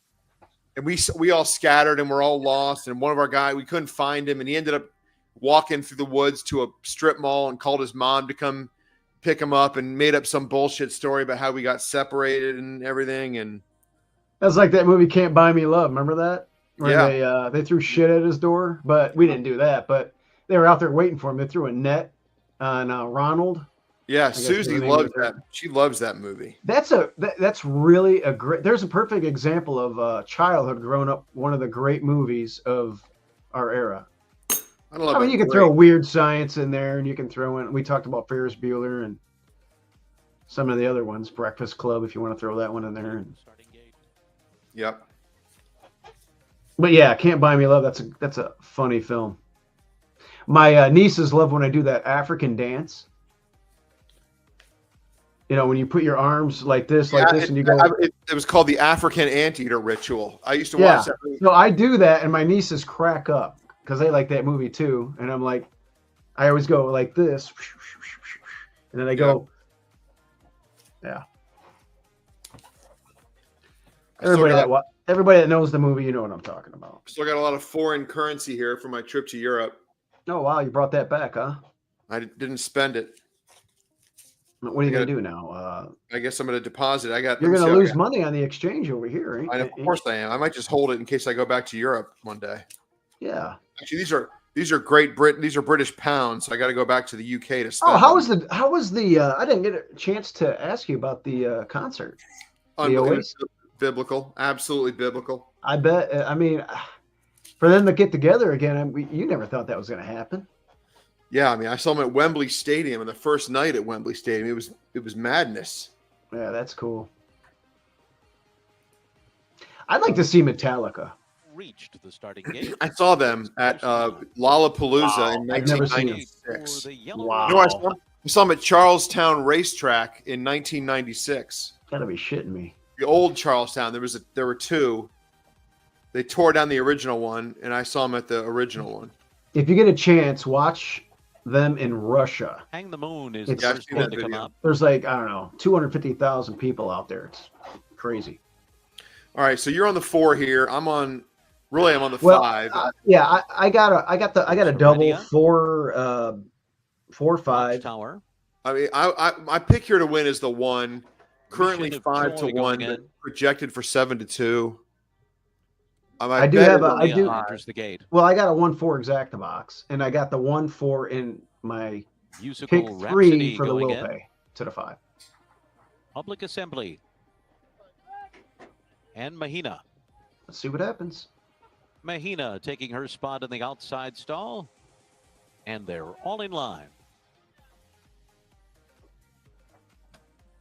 and we all scattered, and we're all lost. And one of our guys, we couldn't find him, and he ended up walking through the woods to a strip mall and called his mom to come pick him up, and made up some bullshit story about how we got separated and everything. And that's like that movie Can't Buy Me Love. Remember that? Where yeah, they threw shit at his door, but we didn't do that. But they were out there waiting for him. They threw a net on Ronald. yeah. Susie loves that. She loves that movie. That's really a great. There's a perfect example of childhood growing up. One of the great movies of our era. I mean, you can throw Weird Science in there, and you can throw in. We talked about Ferris Bueller and some of the other ones. Breakfast Club, if you want to throw that one in there. Yep. But yeah, Can't Buy Me Love. That's a funny film. My nieces love when I do that African dance. You know, when you put your arms like this, and you go. It was called the African Anteater Ritual. I used to watch that movie. So I do that, and my nieces crack up because they like that movie too. And I'm like, I always go like this, and then I go, yeah. Everybody that knows the movie, you know what I'm talking about. Still got a lot of foreign currency here for my trip to Europe. Oh wow, you brought that back, huh? I didn't spend it. What are you gonna do now? I guess I'm gonna deposit. You're gonna lose money on the exchange over here, ain't of course I am. I might just hold it in case I go back to Europe one day. Yeah. Actually, these are These are British pounds. So I got to go back to the UK to spend. Oh, how was the? I didn't get a chance to ask you about the concert. Biblical, absolutely biblical. I bet. I mean, for them to get together again, you never thought that was going to happen. Yeah, I mean, I saw them at Wembley Stadium, and the first night at Wembley Stadium, it was madness. Yeah, that's cool. I'd like to see Metallica. Reached the starting gate. I saw them at Lollapalooza in 1996. Wow. You know, I saw them at Charlestown Racetrack in 1996. Gotta be shitting me. The old Charlestown. There were two. They tore down the original one, and I saw them at the original one. If you get a chance, watch them in Russia. Hang the Moon is I've seen that video. There's like, I don't know, 250,000 people out there. It's crazy. All right, so you're on the 4 here. I'm on the 5. Yeah, I got a double 4 5 tower. I mean, my pick here to win is the 1. Currently 5-1, but projected for 7-2. I do have enters the gate. Well, I got a 1-4 exacta box, and I got the 1-4 in my Musical pick 3 for the will in. pay to the 5. Public Assembly and Mahina. Let's see what happens. Mahina taking her spot in the outside stall, and they're all in line.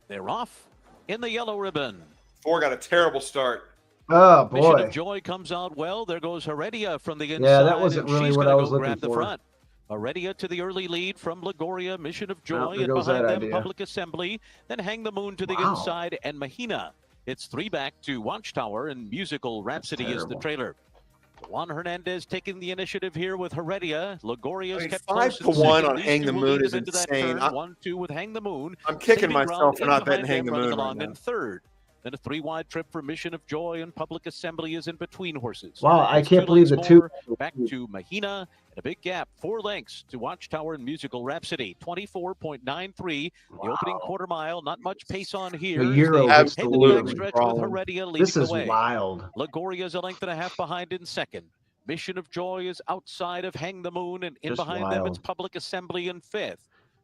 They're off in the yellow ribbon. 4 got a terrible start. Oh boy! Mission of Joy comes out well. There goes Heredia from the inside. Yeah, that wasn't really what I was looking grab for. The front. Heredia to the early lead from Lagoria. Mission of Joy, there and goes behind that them idea. Public Assembly. Then Hang the Moon to the inside, and Mahina. It's 3 back to Watchtower, and Musical Rhapsody is the trailer. Juan Hernandez taking the initiative here with Heredia. Lagoria's kept 5-1 on Hang the Moon is insane. 1-2 with Hang the Moon. I'm kicking myself for not betting Hang the Moon right now. In third. Then a 3-wide trip for Mission of Joy, and Public Assembly is in between horses. Wow, I can't believe the two. Back to Mahina, and a big gap, 4 lengths to Watchtower and Musical Rhapsody, 24.93. The opening quarter mile, not much pace on here. The Euro absolutely stretch with Heredia leading This is the way. wild. Lagoria's a length and a half behind in second. Mission of Joy is outside of Hang the Moon, and in behind them it's Public Assembly in 5th.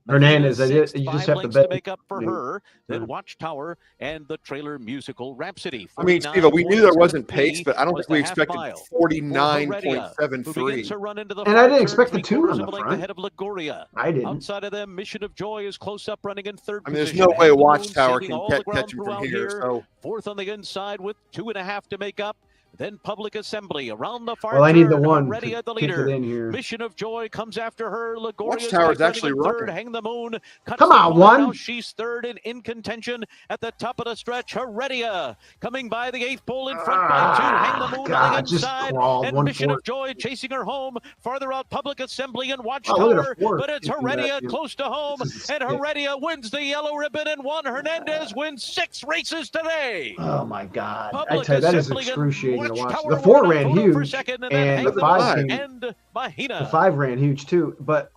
Hernandez. Mahina's You just sixth, have 5 to lengths bet. to make up for her. Then Yeah. Watchtower and the trailer Musical Rhapsody. I mean, Steve, we knew there wasn't pace, 49.73 but I don't was think we the half expected mile for Heredia, who begins 49.73. her run into the And I far didn't turn, expect the 2 3/4 on of the a length front. ahead of Liguria. I didn't. Outside of them, Mission of Joy is close up, running in third I mean, there's position. no way Hand the Moon Watchtower saving can all the ground catch him from throughout here. So Fourth on the inside with 2.5 to make up. Then Public Assembly around the far Well, I turn. need the 1 Heredia, the to kick leader. it in here. Mission of Joy comes after her. Ligoria's Watchtower's back actually running in third. running. Hang the Moon cuts Come the on, corner. 1. Now she's third and in contention at the top of the stretch. Heredia coming by the 8th pole in front by 2. Hang the Moon on God, the just inside. crawled And 1 Mission fourth. of Joy chasing her home. Farther out, Public Assembly and Oh, look at Watchtower. the 4th. But it's Heredia close to home. This is And sick. Heredia wins the yellow ribbon and 1. Hernandez wins 6 races today. Oh my God! I Public tell you, that is Assembly and excruciating to watch. Watchtower The 4 were in a ran photo for huge, second, and then and Hang the the 5 Moon came. and Mahina. The 5 ran huge too. But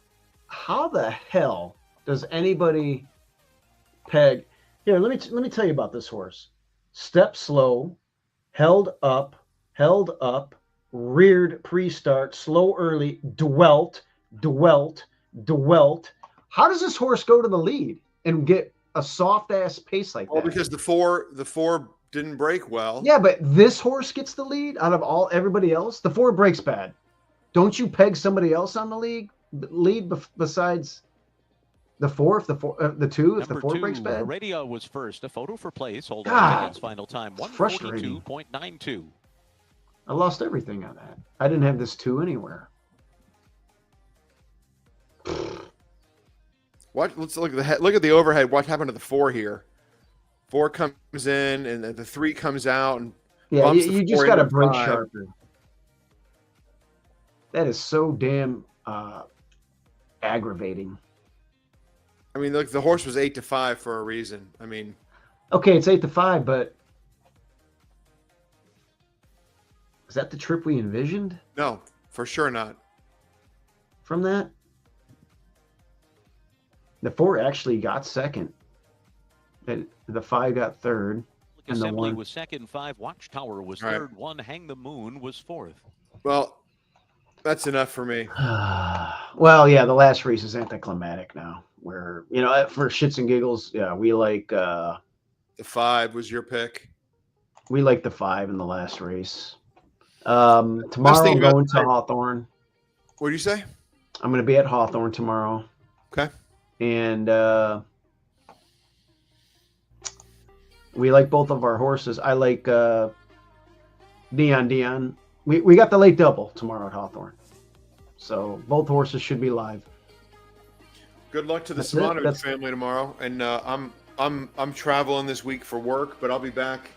how the hell does anybody peg? Here, let me tell you about this horse. Step slow, held up, reared pre-start, slow early, dwelt. How does this horse go to the lead and get a soft ass pace like well, that? because the four didn't break well. Yeah, but this horse gets the lead out of everybody else. The 4 breaks bad. Don't you peg somebody else on the lead besides the 4? If the 2, if the 4 breaks bad. Heredia was first. A photo for place. Hold on. God, Tickets final time frustrating. 142.92. I lost everything on that. I didn't have this 2 anywhere. Let's look at the overhead. What happened to the 4 here? 4 comes in, and the 3 comes out, and Yeah, bumps the you 4 just got to into break 5. sharper. That is so damn aggravating. I mean, look, the horse was 8-5 for a reason. I mean, Okay, it's 8-5, but is that the trip we envisioned no, for sure not. from that? The 4 actually got second. The 5 got third. And the Assembly 1 was second. 5. Watchtower was All right. third. 1. Hang the Moon was fourth. Well, that's enough for me. Well, yeah, the last race is anticlimactic now. Where, for shits and giggles, yeah, we like The 5 was your pick. the 5 in the last race. Tomorrow thing I'm about going the to night- Hawthorne. What did you say? I'm going to be at Hawthorne tomorrow. Okay. And we like both of our horses. I like Dion. We got the late double tomorrow at Hawthorne. So both horses should be live. Good luck to the That's it. Simano That's- family tomorrow. And I'm traveling this week for work, but I'll be back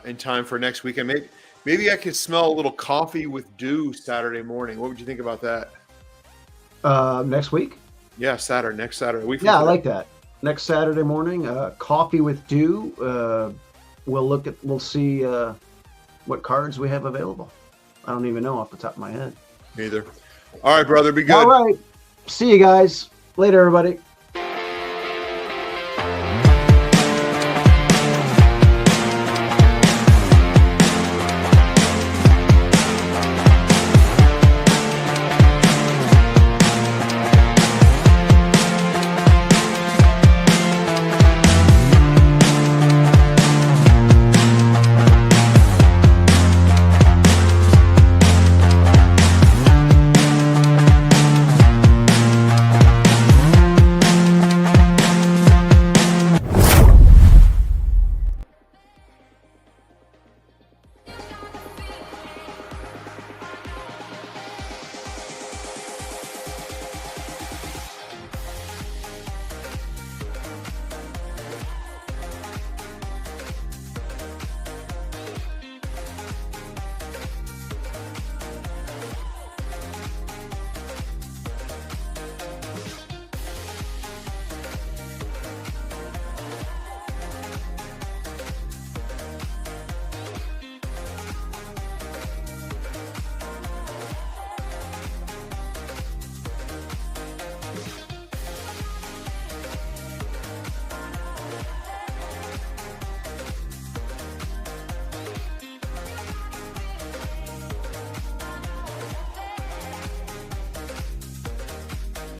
in time for next weekend. Maybe I could smell a little coffee with dew Saturday morning. What would you think about that? Next week? Yeah, next Saturday. Yeah, I like that. Next Saturday morning, coffee with dew. We'll see what cards we have available. I don't even know off the top of my head. Neither. All right, brother. Be good. All right. See you guys. Later, everybody.